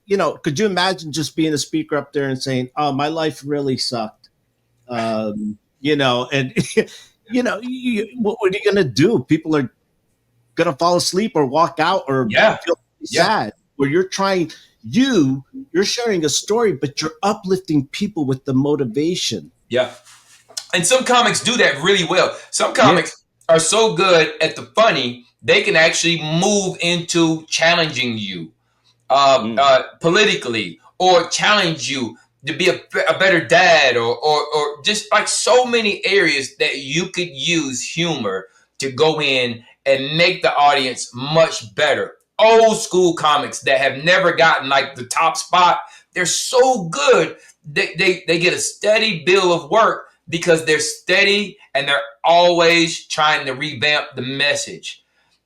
yeah, could you imagine just being a speaker up there and saying, "Oh, my life really sucked." And what are you going to do? People are going to fall asleep or walk out or yeah, feel yeah, sad. Where you're sharing a story, but you're uplifting people with the motivation. yeah. And some comics do that really well. Some Yeah. comics are so good at the funny, they can actually move into challenging you Mm. politically or challenge you to be a better dad or just like so many areas that you could use humor to go in and make the audience much better. Old school comics that have never gotten like the top spot, they're so good. They get a steady bill of work because they're steady and they're always trying to revamp the message.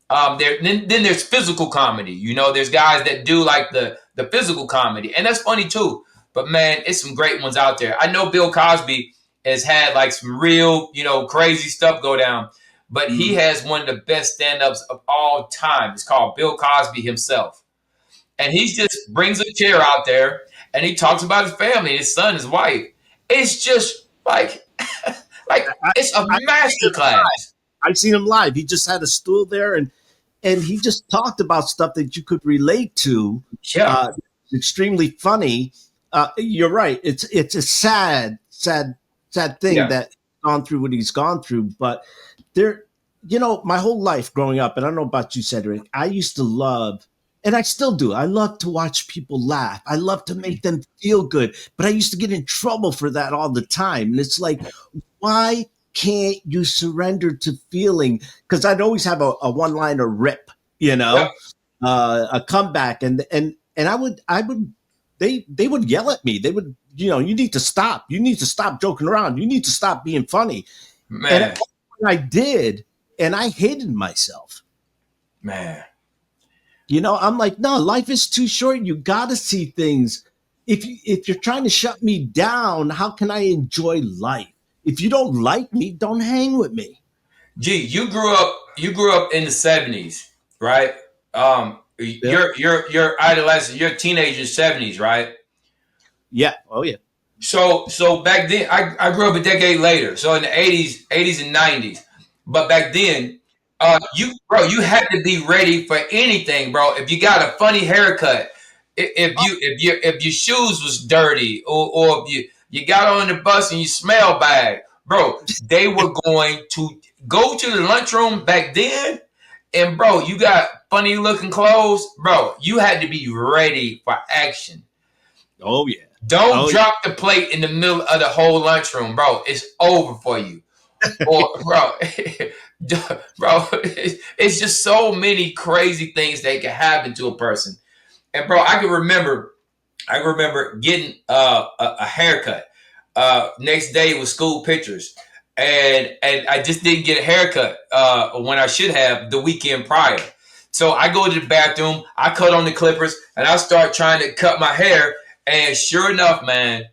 Then there's physical comedy. You know, there's guys that do like the physical comedy, and that's funny too. But man, it's some great ones out there. I know Bill Cosby has had like some real, crazy stuff go down, but he Mm. has one of the best stand-ups of all time. It's called Bill Cosby himself, and he just brings a chair out there and he talks about his family, his son, his wife. It's just like I, it's a I, masterclass. I've seen him live. He just had a stool there, and he just talked about stuff that you could relate to. Yeah, Extremely funny. You're right. It's a sad thing yeah, that he's gone through what he's gone through. But there, my whole life growing up, and I don't know about you, Cedric. I used to love, and I still do. I love to watch people laugh. I love to make them feel good. But I used to get in trouble for that all the time. And it's like, why can't you surrender to feeling? Because I'd always have a one liner rip, yeah. a comeback, and I would they would yell at me. They would, you need to stop. You need to stop joking around. You need to stop being funny. And Man, I did, and I hated myself. man. I'm like, no, life is too short. You got to see things. If you're trying to shut me down, how can I enjoy life? If you don't like me, don't hang with me. Gee, you grew up in the '70s, right? Yeah. You're adolescent, you're a teenager in '70s, right? Yeah. Oh yeah. So back then, I grew up a decade later, so in the '80s and '90s. But back then, you had to be ready for anything, bro. If you got a funny haircut, if your shoes was dirty, or if you got on the bus and you smell bad, bro, they were going to go to the lunchroom back then. And bro, you got funny looking clothes, bro. You had to be ready for action. Oh yeah. Don't Oh yeah. drop the plate in the middle of the whole lunchroom, bro. It's over for you. Or bro, bro, it's just so many crazy things that can happen to a person. And bro, I remember getting a haircut. Next day was school pictures, and I just didn't get a haircut when I should have the weekend prior. So I go to the bathroom, I cut on the clippers, and I start trying to cut my hair. And sure enough, man,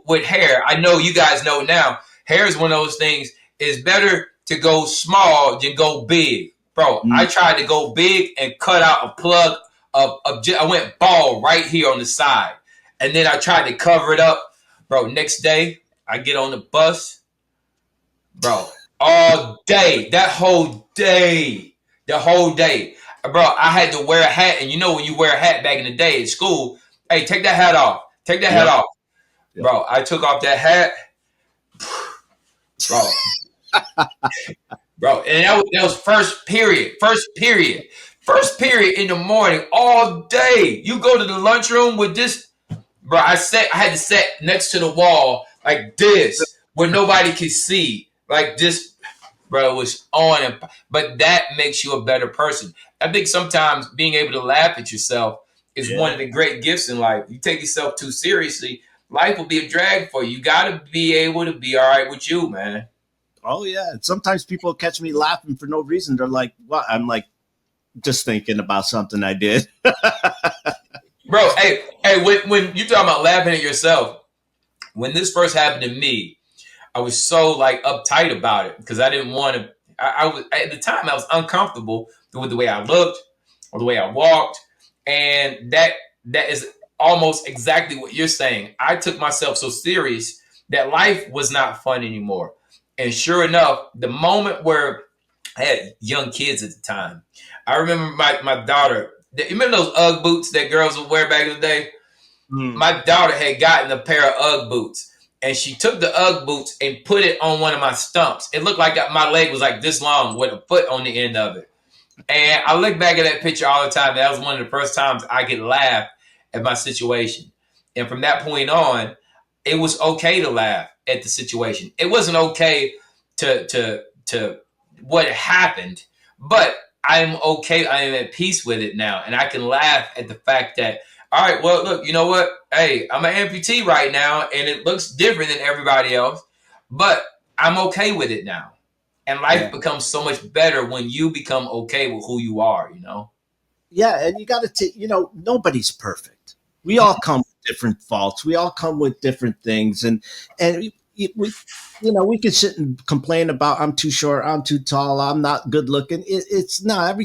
with hair, I know you guys know now. Hair is one of those things. It's better to go small than go big, bro. I Mm. tried to go big and cut out a plug I went bald right here on the side, and then I tried to cover it up, bro. Next day, I get on the bus, bro. All day, the whole day, bro. I had to wear a hat, and you know when you wear a hat back in the day at school, hey, take that hat off, take that hat Yep. off, Yep. bro. I took off that hat, bro, bro, and that was first period in the morning, all day. You go to the lunchroom with this. Bro, I had to sit next to the wall like this where nobody could see. Like this, bro, it was on. But that makes you a better person. I think sometimes being able to laugh at yourself is one Yeah. of the great gifts in life. You take yourself too seriously, life will be a drag for you. You got to be able to be all right with you, man. Oh yeah. Sometimes people catch me laughing for no reason. They're like, "What?" I'm like, just thinking about something I did. Bro, hey, when you talking about laughing at yourself, when this first happened to me, I was so like uptight about it because I didn't want to. I was at the time I was uncomfortable with the way I looked or the way I walked, and that is almost exactly what you're saying. I took myself so serious that life was not fun anymore. And sure enough, the moment where I had young kids at the time, I remember my daughter. You remember those UGG boots that girls would wear back in the day? Mm. My daughter had gotten a pair of UGG boots, and she took the UGG boots and put it on one of my stumps. It looked like my leg was like this long with a foot on the end of it. And I look back at that picture all the time. That was one of the first times I could laugh at my situation. And from that point on, it was okay to laugh at the situation. It wasn't okay to what happened, but I'm okay. I am at peace with it now, and I can laugh at the fact that all right, well, look, you know what? Hey, I'm an amputee right now, and it looks different than everybody else, but I'm okay with it now. And life Yeah. becomes so much better when you become okay with who you are, you know? Yeah, and you got to take. Nobody's perfect. We all come with different faults. We all come with different things, and we could sit and complain about I'm too short, I'm too tall, I'm not good looking. It's no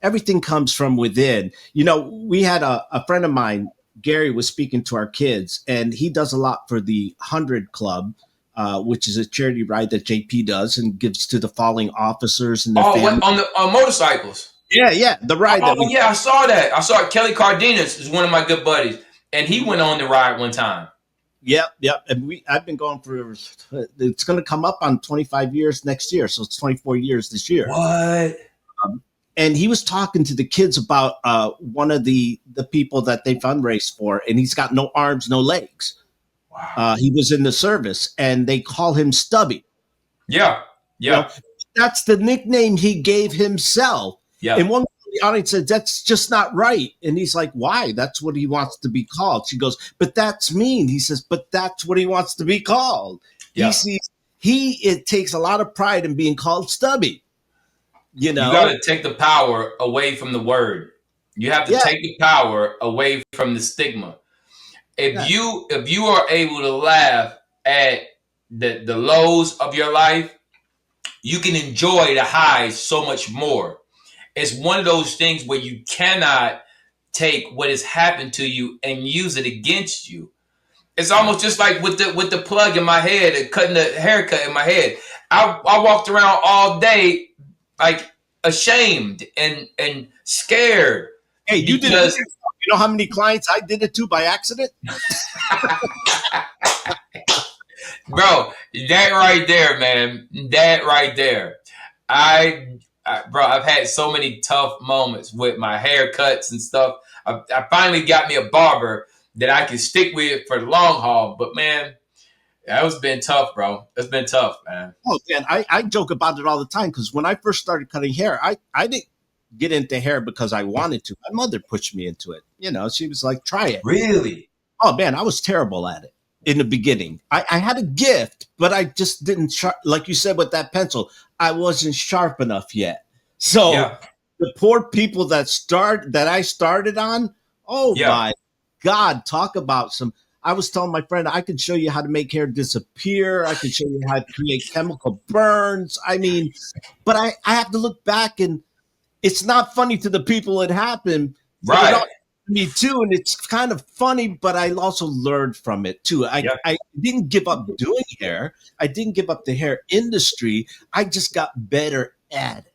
everything comes from within. We had a friend of mine, Gary, was speaking to our kids, and he does a lot for the 100 Club, which is a charity ride that JP does and gives to the falling officers and their Oh, what families. on the on motorcycles? Yeah, yeah, the ride Oh that we. yeah, I saw that. I saw it. Kelly Cardenas is one of my good buddies, and he went on the ride one time. Yep, yep. And I've been going for. It's going to come up on 25 years next year, so it's 24 years this year. What? And he was talking to the kids about one of the people that they fundraised for, and he's got no arms, no legs. Wow. He was in the service, and they call him Stubby. Yeah, You know, yeah, that's the nickname he gave himself. yeah, And one guy in the audience said, "That's just not right." And he's like, "Why? That's what he wants to be called." She goes, "But that's mean." He says, "But that's what he wants to be called." He yeah. sees it takes a lot of pride in being called Stubby. You You got know? to take the power away from the word. You have to Yeah, take the power away from the stigma. If yeah, you are able to laugh at the lows of your life, you can enjoy the highs so much more. It's one of those things where you cannot take what has happened to you and use it against you. It's yeah. almost just like with the plug in my head and cutting the haircut in my head. I walked around all day like ashamed and scared Hey, you did it. because You know how many clients I did it to by accident? bro, that right there, man, that right there. Bro, I've had so many tough moments with my haircuts and stuff. I finally got me a barber that I can stick with for the long haul. But man, That was been tough, bro. It's been tough, man. Oh man, I joke about it all the time because when I first started cutting hair, I didn't get into hair because I wanted to. My mother pushed me into it. You know, she was like, "Try it." Really? Oh man, I was terrible at it in the beginning. I had a gift, but I just didn't like you said with that pencil. I wasn't sharp enough yet. So Yeah. the poor people that I started on, oh Yeah. my God, talk about some. I was telling my friend I could show you how to make hair disappear. I could show you how to create chemical burns. I mean, but I have to look back and it's not funny to the people it happened, but it Right. me too, and it's kind of funny, but I also learned from it too. Yeah. I didn't give up doing hair. I didn't give up the hair industry. I just got better at it.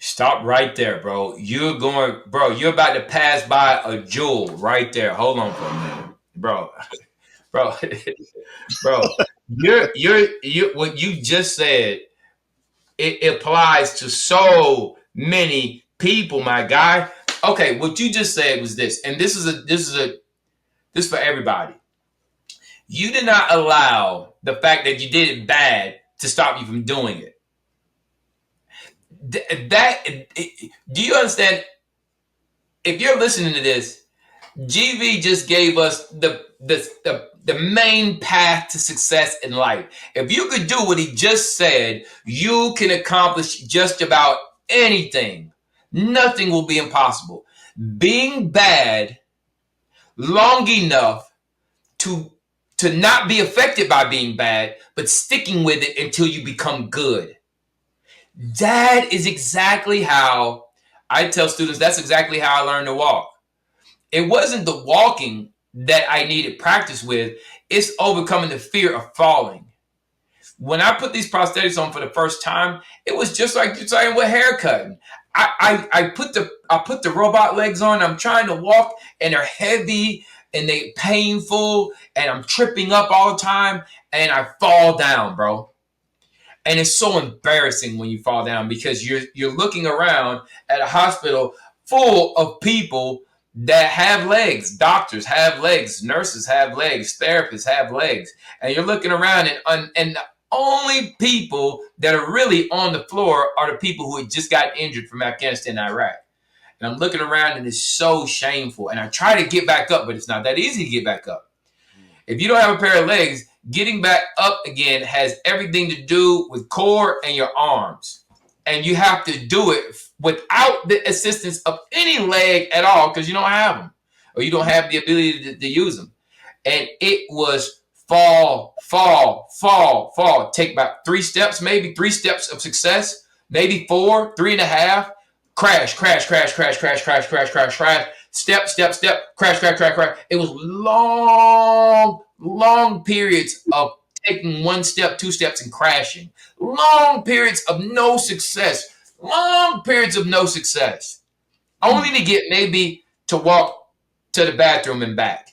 Stop right there, bro. You're about to pass by a jewel right there. Hold on for a minute. Bro. Bro. Bro. You what you just said, it applies to so many people, my guy. Okay, what you just said was this, and this for everybody. You did not allow the fact that you did it bad to stop you from doing it. Do you understand? If you're listening to this, GV just gave us the main path to success in life. If you could do what he just said, you can accomplish just about anything. Nothing will be impossible. Being bad long enough to not be affected by being bad, but sticking with it until you become good. That is exactly how I tell students, that's exactly how I learned to walk. It wasn't the walking that I needed practice with, it's overcoming the fear of falling. When I put these prosthetics on for the first time, it was just like you're saying with haircutting. I put the robot legs on, I'm trying to walk, and they're heavy and they painful, and I'm tripping up all the time, and I fall down, bro. And it's so embarrassing when you fall down because you're looking around at a hospital full of people that have legs. Doctors have legs, nurses have legs, therapists have legs, and you're looking around and the only people that are really on the floor are the people who had just got injured from Afghanistan and Iraq. And I'm looking around and it's so shameful. And I try to get back up, but it's not that easy to get back up. If you don't have a pair of legs, getting back up again has everything to do with core and your arms. And you have to do it without the assistance of any leg at all because you don't have them or you don't have the ability to use them. And it was fall. Take about 3 steps, maybe 3 steps of success, maybe 4, 3.5. Crash. Step, crash. It was long periods of taking 1 step, 2 steps, and crashing. Long periods of no success. Only to get maybe to walk to the bathroom and back.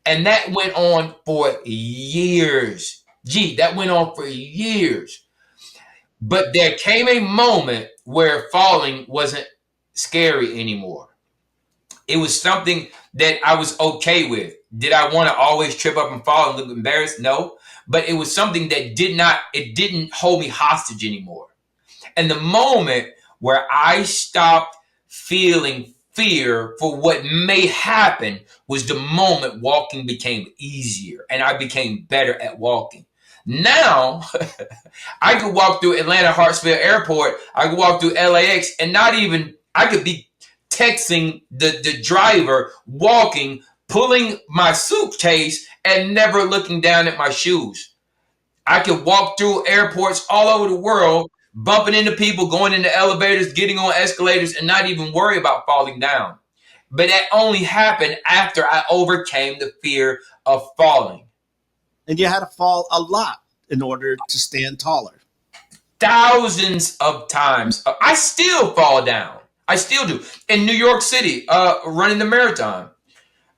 And that went on for years. That went on for years. But there came a moment where falling wasn't scary anymore. It was something that I was okay with. Did I want to always trip up and fall and look embarrassed? No. But it was something that didn't hold me hostage anymore. And the moment where I stopped feeling fear for what may happen was the moment walking became easier and I became better at walking. Now, I could walk through Atlanta Hartsfield Airport. I could walk through LAX and I could be texting the driver, walking, pulling my suitcase and never looking down at my shoes. I could walk through airports all over the world, bumping into people, going into elevators, getting on escalators, and not even worry about falling down. But that only happened after I overcame the fear of falling. And you had to fall a lot in order to stand taller. Thousands of times. I still fall down. I still do. In New York City, running the marathon,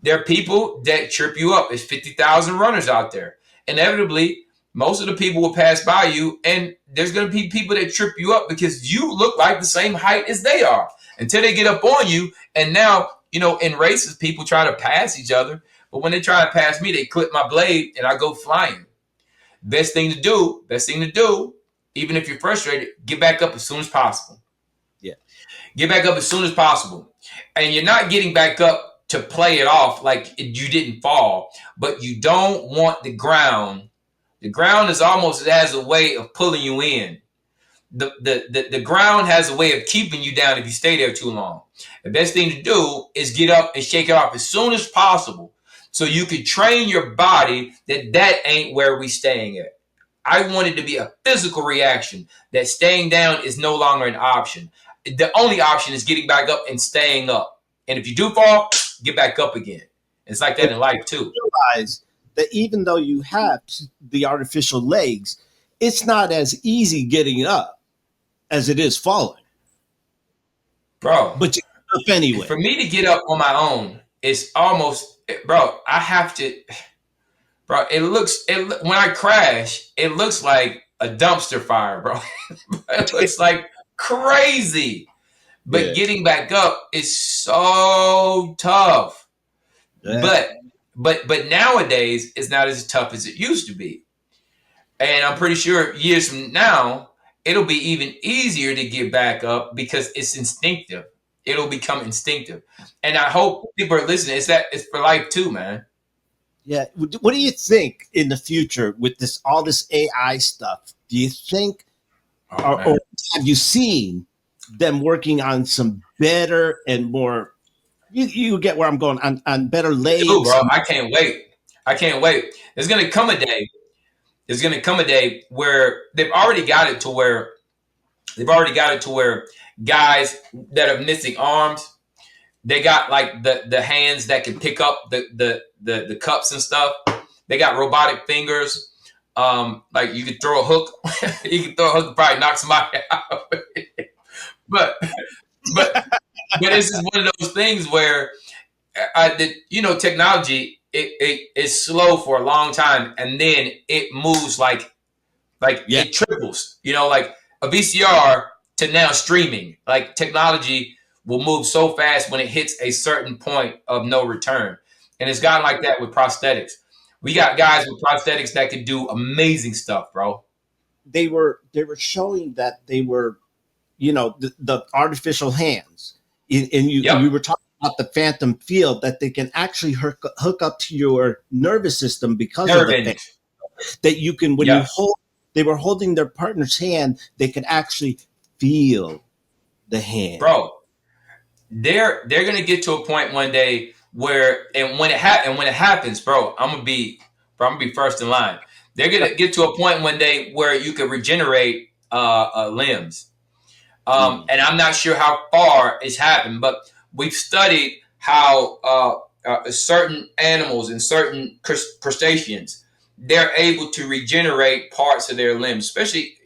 there are people that trip you up. There's 50,000 runners out there. Inevitably, most of the people will pass by you, and there's going to be people that trip you up because you look like the same height as they are until they get up on you. And now, in races, people try to pass each other. But when they try to pass me, they clip my blade and I go flying. Best thing to do, even if you're frustrated, get back up as soon as possible. Yeah. Get back up as soon as possible. And you're not getting back up to play it off like you didn't fall, but you don't want the ground. The ground is almost has a way of pulling you in. The ground has a way of keeping you down if you stay there too long. The best thing to do is get up and shake it off as soon as possible so you can train your body that ain't where we staying at. I want it to be a physical reaction that staying down is no longer an option. The only option is getting back up and staying up. And if you do fall, get back up again. It's like that in life too. Realize that even though you have the artificial legs, it's not as easy getting up as it is falling. Bro, But you get up anyway. for me to get up on my own, it's almost, bro, I have to, bro, when I crash, it looks like a dumpster fire, bro. It looks like crazy. But Yeah. getting back up is so tough. Yeah. But nowadays it's not as tough as it used to be. And I'm pretty sure years from now, it'll be even easier to get back up because it's instinctive. It'll become instinctive. And I hope people are listening. It's for life too, man. Yeah. What do you think in the future with all this AI stuff? Do you think, Oh, or have you seen them working on some better and more? You get where I'm going on better legs. Dude, bro, I can't wait. I can't wait. There's gonna come a day. There's gonna come a day where they've already got it to where guys that are missing arms, they got like the hands that can pick up the cups and stuff. They got robotic fingers. Like you could throw a hook. You can throw a hook and probably knock somebody out. but but it's just one of those things where technology it is slow for a long time and then it moves like Yeah. it triples. Like a VCR to now streaming. Like technology will move so fast when it hits a certain point of no return, and it's gotten like that with prosthetics. We got guys with prosthetics that can do amazing stuff, bro. They were showing that they were, the artificial hands, and Yep. we were talking about the phantom field that they can actually hook up to your nervous system because of the Nerve that you can when you Yeah. hold. They were holding their partner's hand. They could actually feel the hand. Bro, they're gonna get to a point one day where, and when it happens, bro, I'm gonna be first in line. They're gonna get to a point one day where you can regenerate limbs. And I'm not sure how far it's happened, but we've studied how certain animals and certain crustaceans, they're able to regenerate parts of their limbs, especially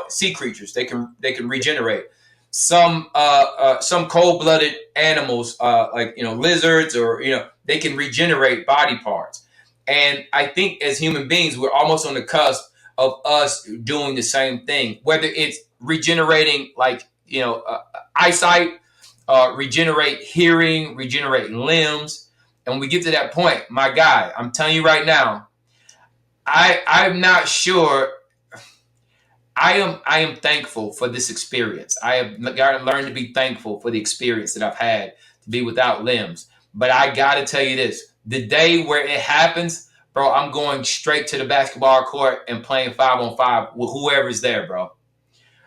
sea creatures. They can regenerate. Some cold-blooded animals, like lizards, or they can regenerate body parts. And I think as human beings, we're almost on the cusp of us doing the same thing. Whether it's regenerating, like eyesight, regenerate hearing, regenerate limbs, and when we get to that point, my guy, I'm telling you right now, I'm not sure. I am thankful for this experience. I have got to learn to be thankful for the experience that I've had to be without limbs. But I got to tell you this: the day where it happens, bro, I'm going straight to the basketball court and playing 5-on-5 with whoever's there, bro.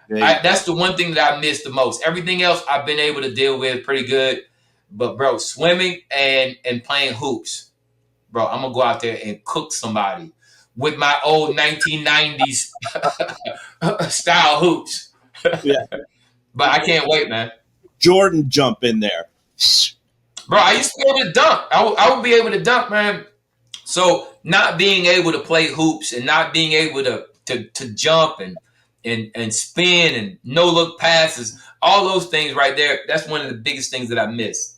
That's the one thing that I miss the most. Everything else I've been able to deal with pretty good. But bro, swimming and playing hoops, bro, I'm gonna go out there and cook somebody with my old 1990s style hoops. Yeah. But I can't wait, man. Jordan jump in there. Bro, I used to be able to dunk. I would be able to dunk, man. So not being able to play hoops and not being able to jump and spin and no look passes, all those things right there, that's one of the biggest things that I miss.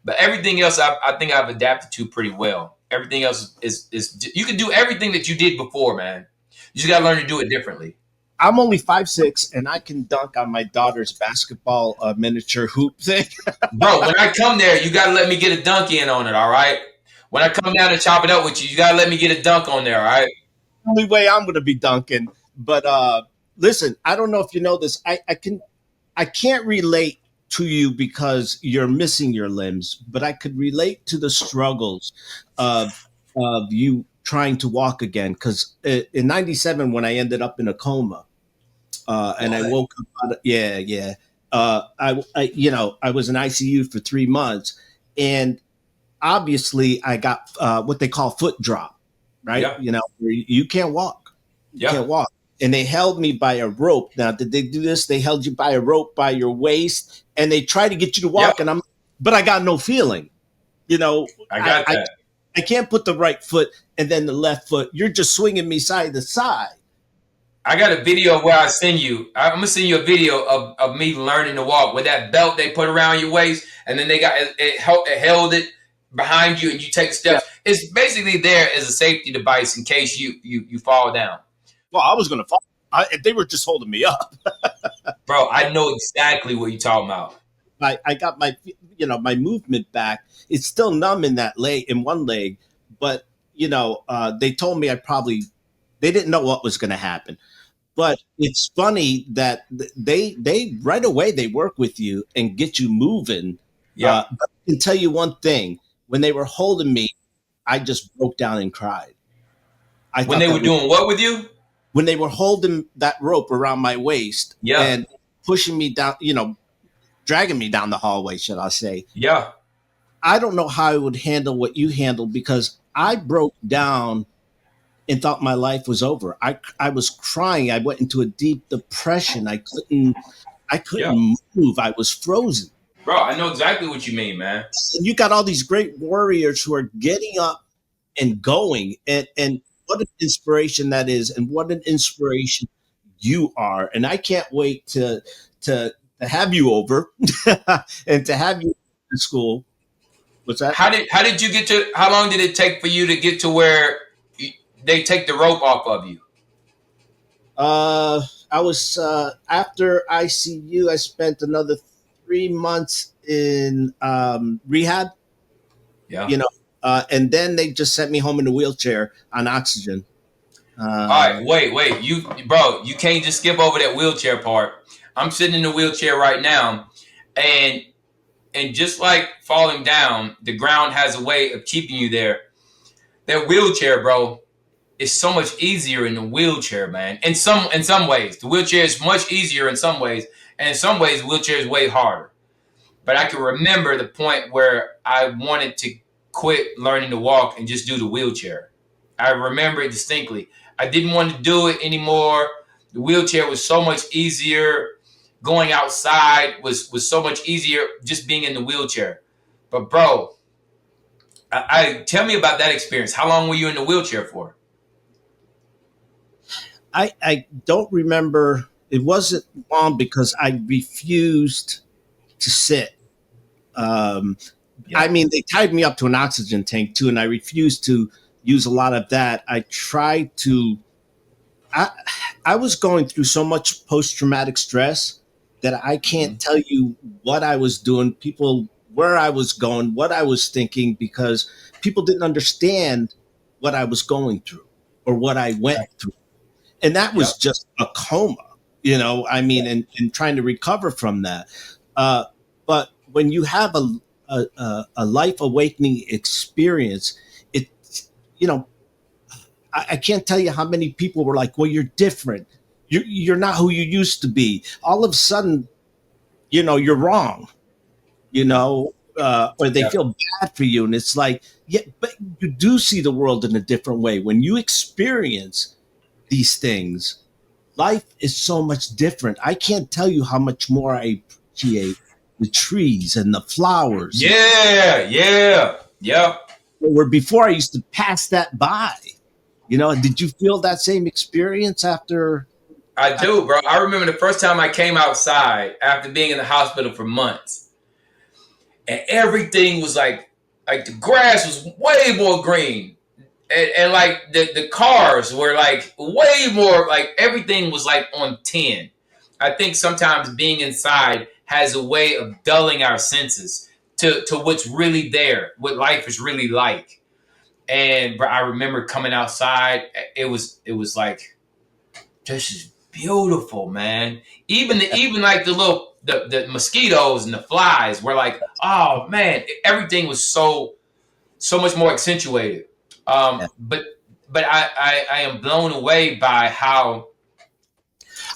But everything else I think I've adapted to pretty well. Everything else is you can do everything that you did before, man. You just gotta learn to do it differently. I'm only 5'6", and I can dunk on my daughter's basketball miniature hoop thing. Bro, when I come there, you gotta let me get a dunk in on it, all right? When I come down to chop it up with you, you gotta let me get a dunk on there, all right? only way I'm going to be dunking. But listen, I don't know if you know this. I can't relate to you because you're missing your limbs, but I could relate to the struggles of you trying to walk again. Because in '97, when I ended up in a coma, and I What? woke up, yeah, yeah. I was in ICU for 3 months, and obviously I got what they call foot drop, right? Yeah. Where you can't walk, you Yeah. can't walk, and they held me by a rope. Now, did they do this? They held you by a rope by your waist, and they try to get you to Yeah. walk, but I got no feeling. You know, I I, got I, that. I can't put the right foot and then the left foot. You're just swinging me side to side. I got a video where I send you. I'm gonna send you a video of me learning to walk with that belt they put around your waist, and then they got it held it behind you, and you take Yeah. steps. It's basically there as a safety device in case you fall down. Well, I was gonna fall. They were just holding me up. Bro, I know exactly what you're talking about. I got my movement back. It's still numb in that leg, in one leg, but they told me they didn't know what was going to happen. But it's funny that they right away they work with you and get you moving. Yeah. But I can tell you one thing: when they were holding me, I just broke down and cried. I When thought they that were was doing what with you? when they were holding that rope around my waist Yeah. and pushing me down, dragging me down the hallway, should I say. Yeah. I don't know how I would handle what you handled because I broke down and thought my life was over. I was crying. I went into a deep depression. I Yeah. couldn't move. I was frozen. Bro, I know exactly what you mean, man. And you got all these great warriors who are getting up and going, and what an inspiration that is, and what an inspiration you are. And I can't wait to have you over and to have you in school. What's that? How did you get to? How long did it take for you to get to where they take the rope off of you? Uh, I was after ICU. I spent another 3 months in rehab. Yeah. You know, and then they just sent me home in a wheelchair on oxygen. All Uh, right, wait, bro, you can't just skip over that wheelchair part. I'm sitting in the wheelchair right now, and just like falling down, the ground has a way of keeping you there. That wheelchair, bro, is so much easier in the wheelchair, man. In some ways, the wheelchair is much easier in some ways, and in some ways, the wheelchair is way harder. But I can remember the point where I wanted to quit learning to walk and just do the wheelchair. I remember it distinctly. I didn't want to do it anymore. The wheelchair was so much easier. Going outside was so much easier just being in the wheelchair. But bro, I tell me about that experience. How long were you in the wheelchair for? I don't remember. It wasn't long because I refused to sit. Um, I Yeah. mean, they tied me up to an oxygen tank too, and I refused to use a lot of that. I tried to. I I was going through so much post traumatic stress that I Mm-hmm. can't tell you what I was doing, people where I was going, what I was thinking, because people didn't understand what I was going through or what I went through, and that Yep. was just a coma. I mean, and trying to recover from that. Uh, but when you have a life awakening experience, it you know I can't tell you how many people were like, "Well, you're different. You're not who you used to be." All of a sudden, you're wrong. Or they Yep. feel bad for you, and it's like, yeah, but you do see the world in a different way when you experience these things. Life is so much different. I can't tell you how much more I appreciate the trees and the flowers. Yeah. Yeah. Yeah. Where before I used to pass that by. Did you feel that same experience after? I do, bro. I remember the first time I came outside after being in the hospital for months, and everything was like the grass was way more green, and like the cars were like way more, like everything was like on 10. I think sometimes being inside has a way of dulling our senses to what's really there, what life is really like. And bro, I remember coming outside. It was like, this is beautiful, man. Even like the mosquitoes and the flies were like, oh man, everything was so much more accentuated. Yeah. But I am blown away by how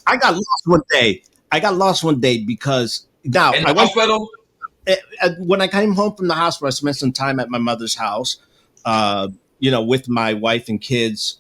I got lost one day. I got lost one day because now in I the went hospital. when I came home from the hospital. I spent some time at my mother's house, uh, with my wife and kids,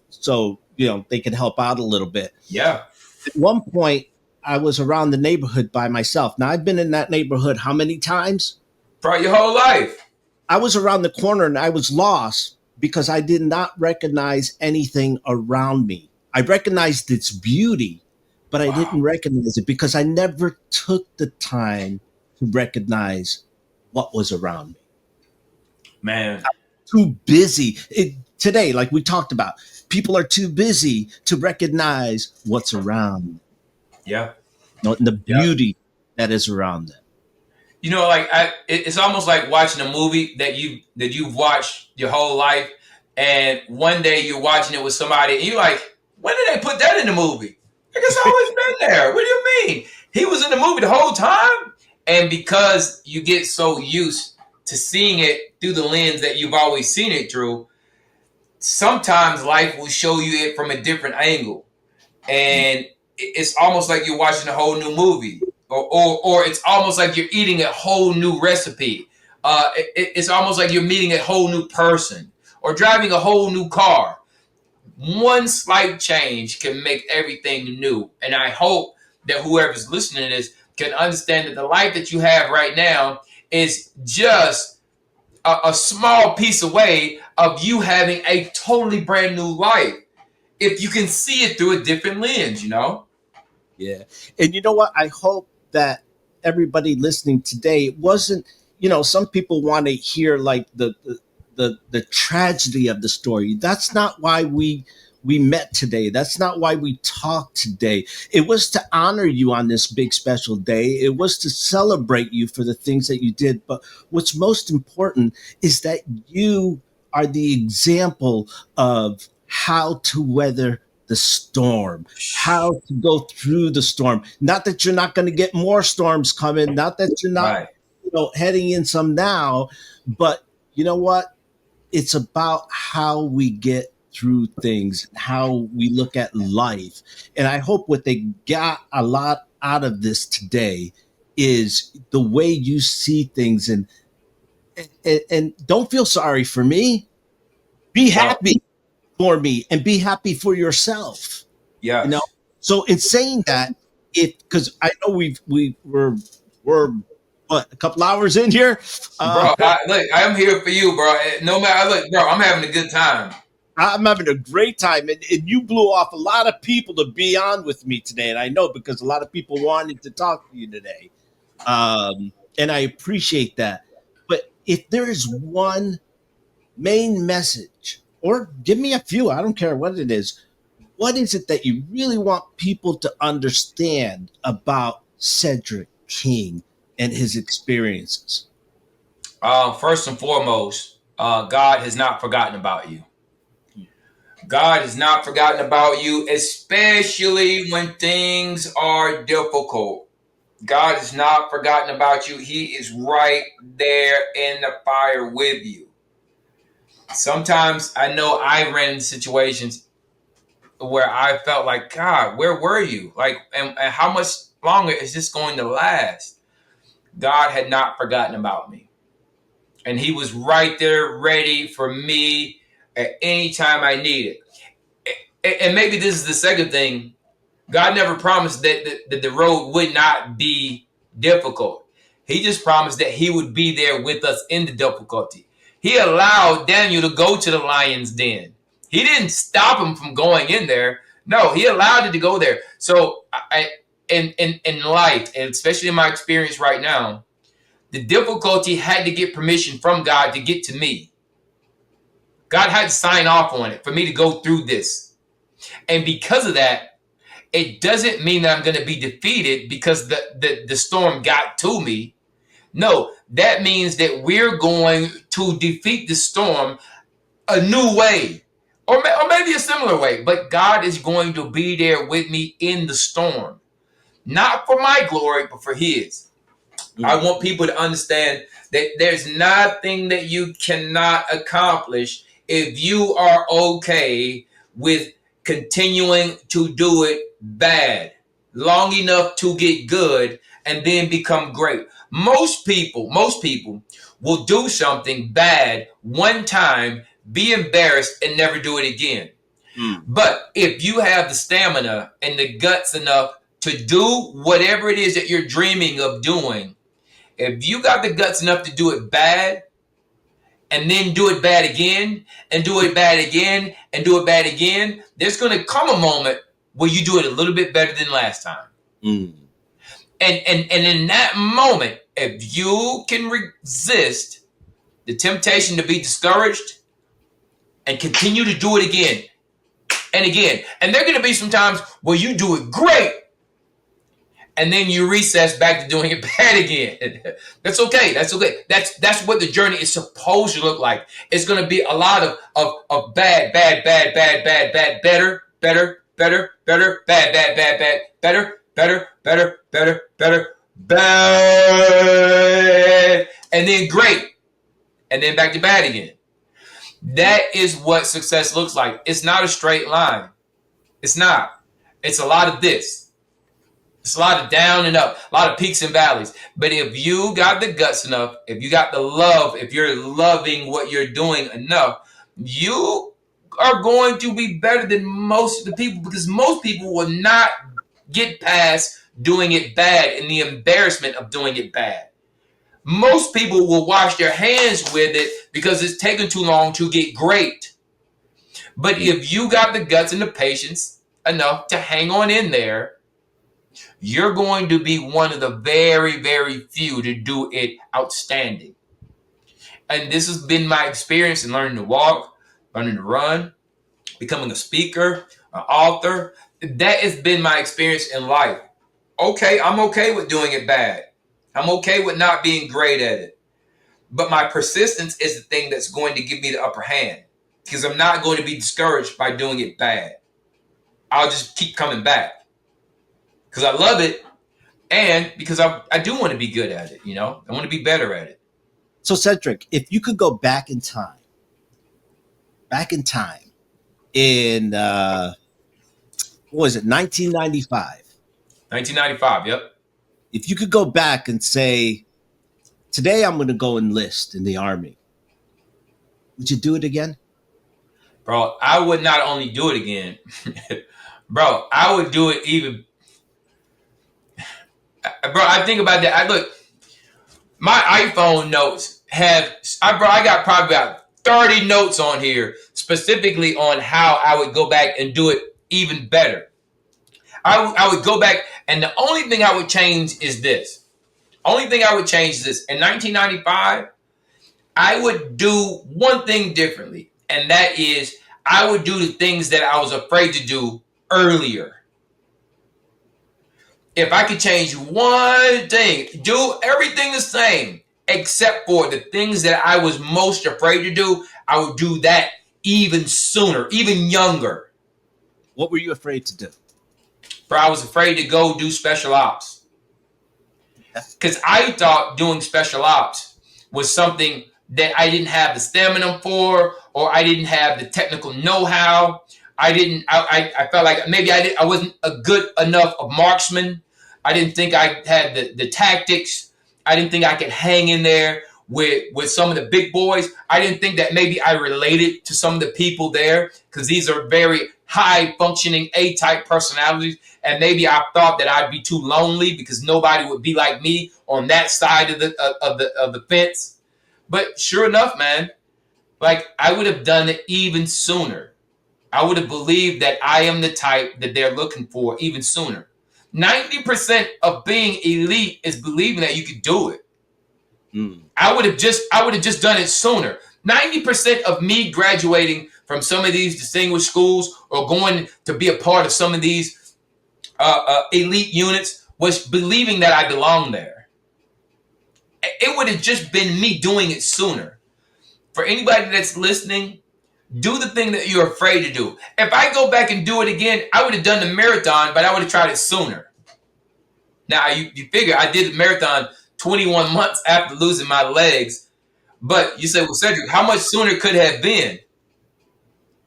so they could help out a little bit. Yeah, At one point, I was around the neighborhood by myself. Now I've been in that neighborhood how many times? for your whole life. I was around the corner and I was lost because I did not recognize anything around me. I recognized its beauty, but I Wow, didn't recognize it because I never took the time to recognize what was around me. man. Too busy. Today, like we talked about, people are too busy to recognize what's around them, Yeah, and the yeah. beauty that is around them. Like it's almost like watching a movie that you've watched your whole life, and one day you're watching it with somebody, and you're like, when did they put that in the movie? Like, it's always been there. What do you mean? He was in the movie the whole time, and because you get so used to seeing it through the lens that you've always seen it through, sometimes life will show you it from a different angle, and it's almost like you're watching a whole new movie, or it's almost like you're eating a whole new recipe. It's almost like you're meeting a whole new person or driving a whole new car. One slight change can make everything new, and I hope that whoever's listening to this can understand that the life that you have right now is just a small piece away of you having a totally brand new life if you can see it through a different lens. Yeah. And you know what? I hope that everybody listening today wasn't, some people want to hear like the tragedy of the story. That's not why we met today. That's not why we talked today. It was to honor you on this big special day. It was to celebrate you for the things that you did. But what's most important is that you are the example of how to weather the storm, how to go through the storm. Not that you're not going to get more storms coming, not that you're not, Right. heading in some now, but you know what? It's about how we get through things, how we look at life. And I hope what they got a lot out of this today is the way you see things, and don't feel sorry for me. Be No. happy for me and be happy for yourself. You know. Yes. So in saying that, because I know we're what, a couple hours in here. Bro, look, I'm here for you, bro. No matter, look, bro, I'm having a good time. I'm having a great time, and you blew off a lot of people to be on with me today, and I know because a lot of people wanted to talk to you today, and I appreciate that. But if there is one main message, or give me a few, I don't care what it is. What is it that you really want people to understand about Cedric King and his experiences? First and foremost, God has not forgotten about you. God has not forgotten about you, especially when things are difficult. God has not forgotten about you. He is right there in the fire with you. Sometimes I know I ran into situations where I felt like, God, where were you? Like, and how much longer is this going to last? God had not forgotten about me. And he was right there ready for me at any time I needed. And maybe this is the second thing. God never promised that the road would not be difficult. He just promised that he would be there with us in the difficulty. He allowed Daniel to go to the lion's den. He didn't stop him from going in there. No, he allowed it to go there. So in life, and especially in my experience right now, the difficulty had to get permission from God to get to me. God had to sign off on it for me to go through this. And because of that, it doesn't mean that I'm going to be defeated because the storm got to me. No, that means that we're going to defeat the storm a new way, or maybe a similar way, but God is going to be there with me in the storm, not for my glory, but for His. I want people to understand that there's nothing that you cannot accomplish if you are okay with continuing to do it bad long enough to get good and then become great. Most people will do something bad one time, be embarrassed, and never do it again. But if you have the stamina and the guts enough to do whatever it is that you're dreaming of doing, if you got the guts enough to do it bad and then do it bad again and do it bad again and do it bad again, there's going to come a moment where you do it a little bit better than last time. And in that moment, if you can resist the temptation to be discouraged and continue to do it again and again, and there are going to be some times where you do it great and then you recess back to doing it bad again. That's okay. That's okay. That's what the journey is supposed to look like. It's going to be a lot of bad, better, bad, and then great, and then back to bad again. That is what success looks like. It's not a straight line. It's not. It's a lot of this. It's a lot of down and up, a lot of peaks and valleys. But if you got the guts enough, if you got the love, if you're loving what you're doing enough, you are going to be better than most of the people, because most people will not get past doing it bad and the embarrassment of doing it bad. Most people will wash their hands with it because it's taken too long to get great. But if you got the guts and the patience enough to hang on in there, you're going to be one of the very, very few to do it outstanding. And this has been my experience in learning to walk, learning to run, becoming a speaker, an author. That has been my experience in life. Okay, I'm okay with doing it bad. I'm okay with not being great at it. But my persistence is the thing that's going to give me the upper hand, because I'm not going to be discouraged by doing it bad. I'll just keep coming back because I love it, and because I do want to be good at it. I want to be better at it. So, Cedric, if you could go back in time in what was it, 1995? 1995, yep. If you could go back and say, today I'm going to go enlist in the Army, would you do it again? Bro, I would not only do it again, bro, I would do it even. Bro, I think about that. Look, my iPhone notes I got probably about 30 notes on here specifically on how I would go back and do it even better. I would go back, and the only thing I would change is this. In 1995, I would do one thing differently, and that is I would do the things that I was afraid to do earlier. If I could change one thing, do everything the same, except for the things that I was most afraid to do, I would do that even sooner, even younger. What were you afraid to do? Bro, I was afraid to go do special ops. Because I thought doing special ops was something that I didn't have the stamina for, or I didn't have the technical know-how. I felt like maybe I wasn't a good enough of marksman. I didn't think I had the tactics. I didn't think I could hang in there with some of the big boys. I didn't think that maybe I related to some of the people there, because these are very high functioning A-type personalities. And maybe I thought that I'd be too lonely because nobody would be like me on that side of the fence. But sure enough, man, like I would have done it even sooner. I would have believed that I am the type that they're looking for even sooner. 90% of being elite is believing that you could do it. I would have just done it sooner. 90% of me graduating from some of these distinguished schools or going to be a part of some of these elite units was believing that I belong there. It would have just been me doing it sooner. For anybody that's listening, Do the thing that you're afraid to do. If I go back and do it again, I would have done the marathon, but I would have tried it sooner. Now, you figure I did the marathon 21 months after losing my legs. But you say, well, Cedric, how much sooner could it have been?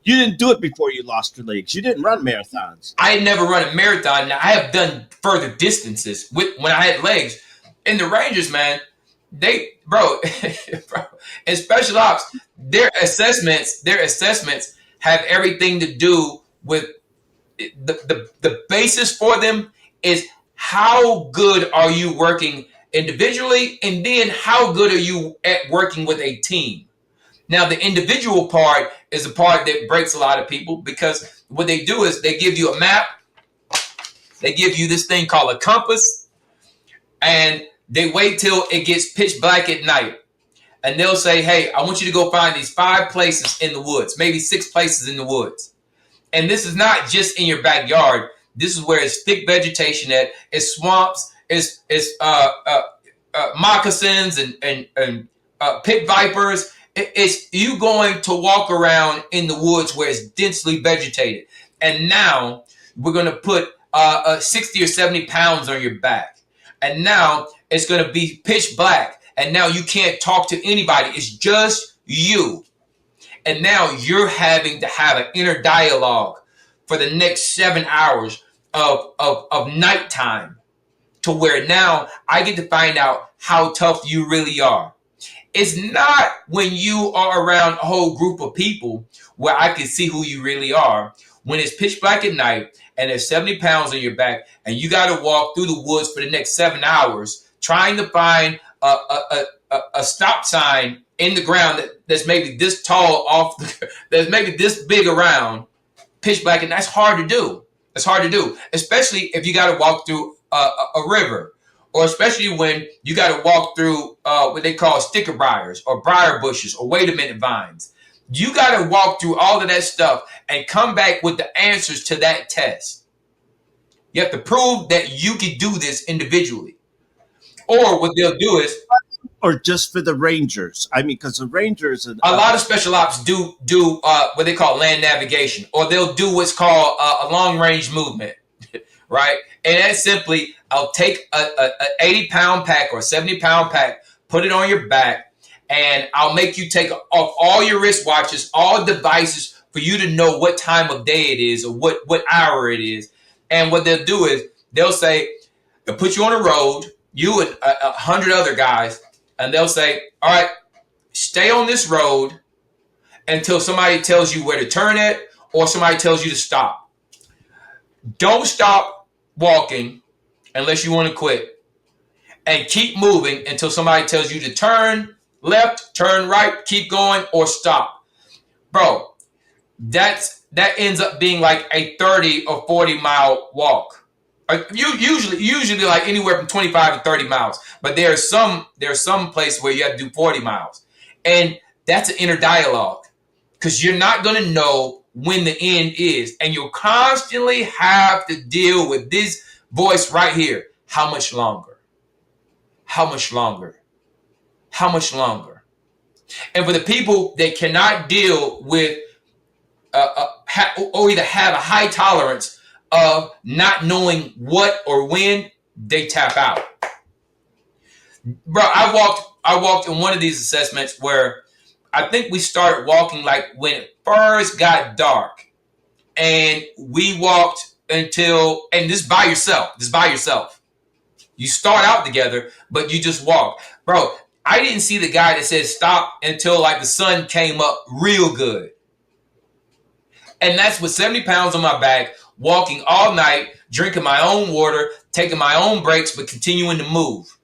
You didn't do it before you lost your legs. You didn't run marathons. I had never run a marathon. Now, I have done further distances when I had legs. And the Rangers, man, bro, in special ops, their assessments have everything to do with the basis for them is how good are you working individually, and then how good are you at working with a team. Now, the individual part is the part that breaks a lot of people, because what they do is they give you a map, they give you this thing called a compass, and they wait till it gets pitch black at night. And they'll say, hey, I want you to go find these 5 places in the woods, maybe 6 places in the woods. And this is not just in your backyard. This is where it's thick vegetation at, it's swamps, it's moccasins and pit vipers. It's you going to walk around in the woods where it's densely vegetated. And now we're going to put 60 or 70 pounds on your back. And now it's going to be pitch black. And now you can't talk to anybody. It's just you. And now you're having to have an inner dialogue for the next 7 hours of nighttime, to where now I get to find out how tough you really are. It's not when you are around a whole group of people where I can see who you really are. When it's pitch black at night and there's 70 pounds on your back and you got to walk through the woods for the next 7 hours trying to find a stop sign in the ground that's maybe this tall that's maybe this big around, pitch black, and that's hard to do. It's hard to do, especially if you got to walk through a river, or especially when you got to walk through what they call sticker briars or briar bushes or wait a minute vines. You got to walk through all of that stuff and come back with the answers to that test. You have to prove that you can do this individually. Or what they'll do is, or just for the Rangers? I mean, because the Rangers, a lot of special ops do what they call land navigation, or they'll do what's called a long range movement, right? And that's simply, I'll take a 80-pound pack or a 70-pound pack, put it on your back, and I'll make you take off all your wristwatches, all devices, for you to know what time of day it is or what hour it is. And what they'll do is they'll say, they'll put you on a road, you and 100 other guys, and they'll say, all right, stay on this road until somebody tells you where to turn at or somebody tells you to stop. Don't stop walking unless you want to quit. And keep moving until somebody tells you to turn left, turn right, keep going, or stop. Bro, that ends up being like a 30 or 40-mile walk. Usually like anywhere from 25 to 30 miles. But there's some place where you have to do 40 miles. And that's an inner dialogue, because you're not going to know when the end is. And you'll constantly have to deal with this voice right here. How much longer? How much longer? How much longer? And for the people that cannot deal with or either have a high tolerance of not knowing what or when, they tap out. Bro, I walked in one of these assessments where I think we started walking like when it first got dark, and we walked until, and this by yourself. You start out together, but you just walk. Bro, I didn't see the guy that said stop until like the sun came up real good. And that's with 70 pounds on my back, walking all night, drinking my own water, taking my own breaks, but continuing to move.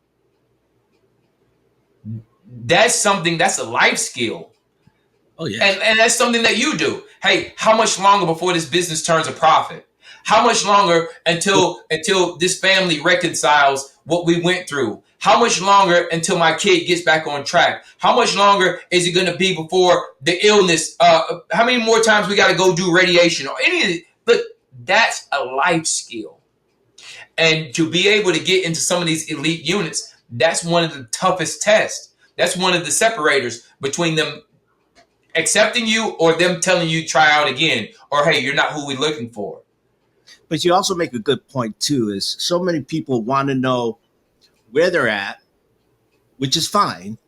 That's a life skill. Oh, yeah. And that's something that you do. Hey, how much longer before this business turns a profit? How much longer until this family reconciles what we went through? How much longer until my kid gets back on track? How much longer is it going to be before the illness? How many more times we got to go do radiation or any of it? But that's a life skill. And to be able to get into some of these elite units, that's one of the toughest tests. That's one of the separators between them accepting you or them telling you try out again or hey, you're not who we're looking for. But you also make a good point too. Is so many people want to know where they're at, which is fine,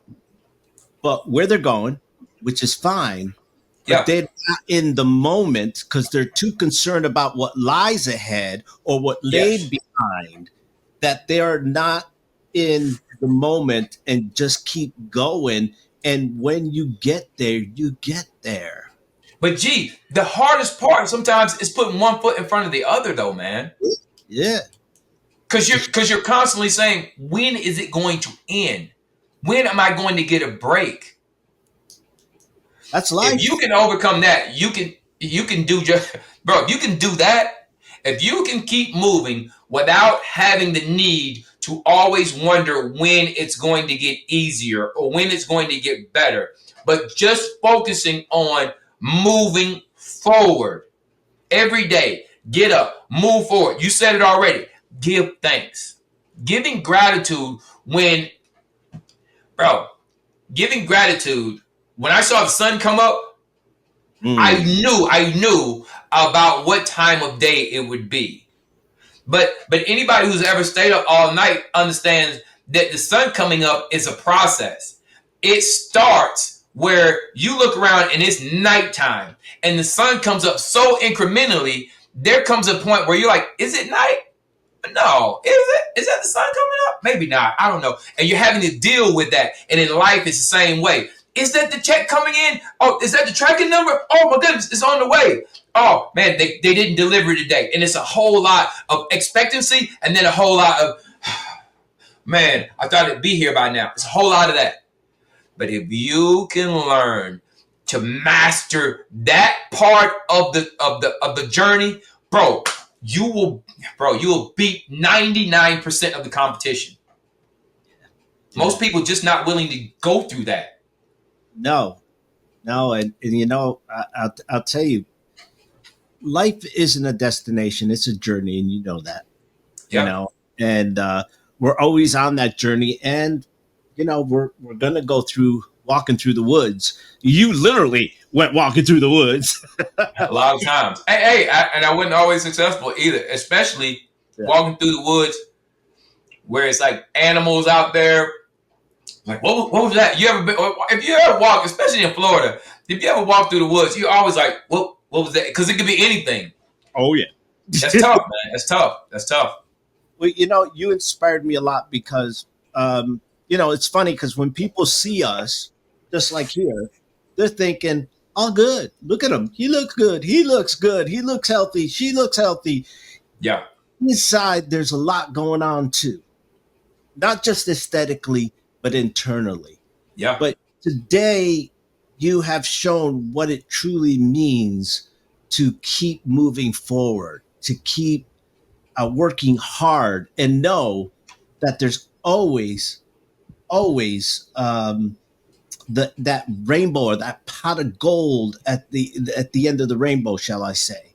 but where they're going, which is fine, but Yeah. they're not in the moment because they're too concerned about what lies ahead or what laid Yes. behind, that they are not in the moment and just keep going. And when you get there, you get there. But gee, the hardest part sometimes is putting one foot in front of the other though, man. Yeah, Because you're constantly saying, when is it going to end? When am I going to get a break? that's If you life. can overcome that, you can do just bro, if you can do that, if you can keep moving without having the need to always wonder when it's going to get easier or when it's going to get better, but just focusing on moving forward every day, get up, move forward. You said it already. Give thanks. Giving gratitude when, bro, giving gratitude when I saw the sun come up, I Mm. knew I knew about what time of day it would be. But anybody who's ever stayed up all night understands that the sun coming up is a process. It starts where you look around and it's nighttime and the sun comes up so incrementally, there comes a point where you're like, is it night? No. Is it? Is that the sun coming up? Maybe not. I don't know. And you're having to deal with that. And in life, it's the same way. Is that the check coming in? Oh, is that the tracking number? Oh my goodness, it's on the way. Oh man, they didn't deliver today. And it's a whole lot of expectancy and then a whole lot of man, I thought it'd be here by now. It's a whole lot of that. But if you can learn to master that part of the journey, bro, you will beat 99% of the competition. Yeah. Most people just not willing to go through that. No, no, and you know, I'll tell you, life isn't a destination; it's a journey, and you know that. You Yeah. know, and we're always on that journey, and you know, we're gonna go through walking through the woods. You literally went walking through the woods. A lot of times. And I wasn't always successful either, especially Yeah. walking through the woods where it's like animals out there. Like, what was that? You ever been, if you ever walk, especially in Florida, if you ever walk through the woods, you're always like, what was that? Because it could be anything. Oh yeah. That's tough, man. That's tough. That's tough. Well, you know, you inspired me a lot because, you know, it's funny because when people see us, just like here, they're thinking, "Oh, good. Look at him. He looks good. He looks good. He looks healthy. She looks healthy." Yeah. Inside, there's a lot going on too, not just aesthetically, but internally. Yeah. But today, you have shown what it truly means to keep moving forward, to keep working hard, and know that there's always that rainbow or that pot of gold at the end of the rainbow, shall I say?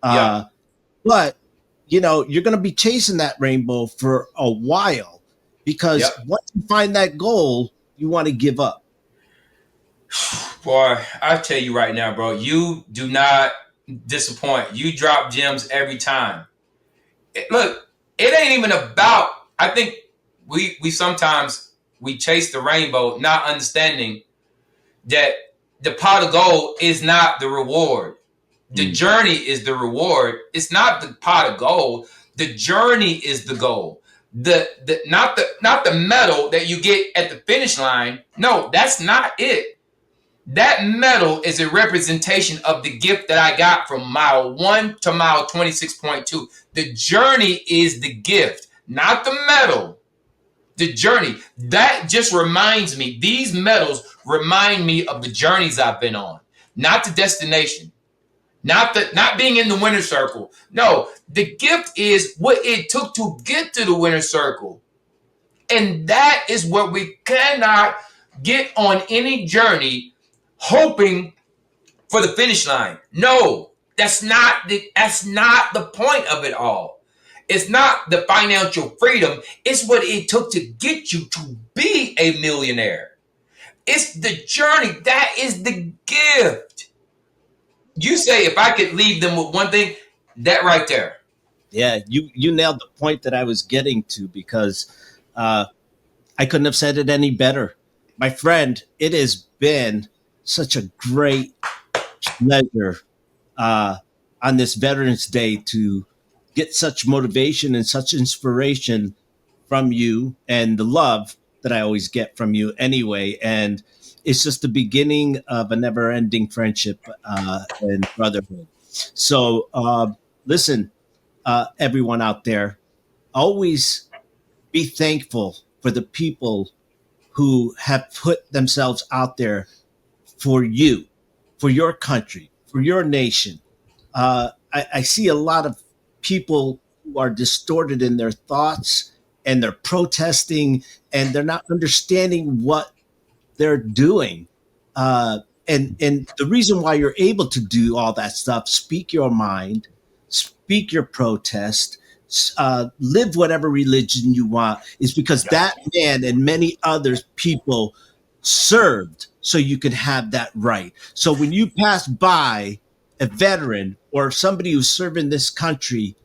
Yeah. Uh, but you know, you're going to be chasing that rainbow for a while Yep. because once you find that goal, you want to give up. Boy, I tell you right now, bro, you do not disappoint. You drop gems every time. Look, it ain't even about. I think we sometimes we chase the rainbow, not understanding that the pot of gold is not the reward. The Mm. journey is the reward. It's not the pot of gold. The journey is the goal. The not the medal that you get at the finish line. No, that's not it. That medal is a representation of the gift that I got from mile 1 to mile 26.2. The journey is the gift, not the medal. The journey. That just reminds me, these medals remind me of the journeys I've been on, not the destination. Not being in the winner's circle. No, the gift is what it took to get to the winner's circle. And that is what we cannot get on any journey hoping for the finish line. No, that's not the point of it all. It's not the financial freedom. It's what it took to get you to be a millionaire. It's the journey. That is the gift. You say if I could leave them with one thing, that right there. Yeah, you nailed the point that I was getting to, because uh, I couldn't have said it any better. My friend, it has been such a great pleasure uh, on this Veterans Day to get such motivation and such inspiration from you, and the love that I always get from you anyway. And it's just the beginning of a never ending friendship and brotherhood. So, listen, everyone out there, always be thankful for the people who have put themselves out there for you, for your country, for your nation. I see a lot of people who are distorted in their thoughts, and they're protesting, and they're not understanding what they're doing. Uh, and the reason why you're able to do all that stuff, speak your mind, speak your protest, live whatever religion you want, is because that man and many others people served so you could have that right. So when you pass by a veteran or somebody who's serving this country,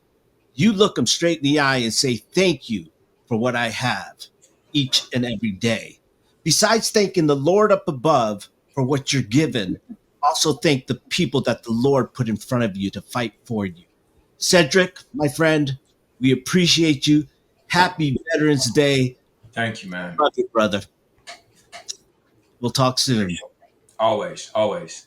you look them straight in the eye and say, thank you for what I have each and every day. Besides thanking the Lord up above for what you're given, also thank the people that the Lord put in front of you to fight for you. Cedric, my friend, we appreciate you. Happy Veterans Day. Thank you, man. Love you, brother. We'll talk soon. Always, always.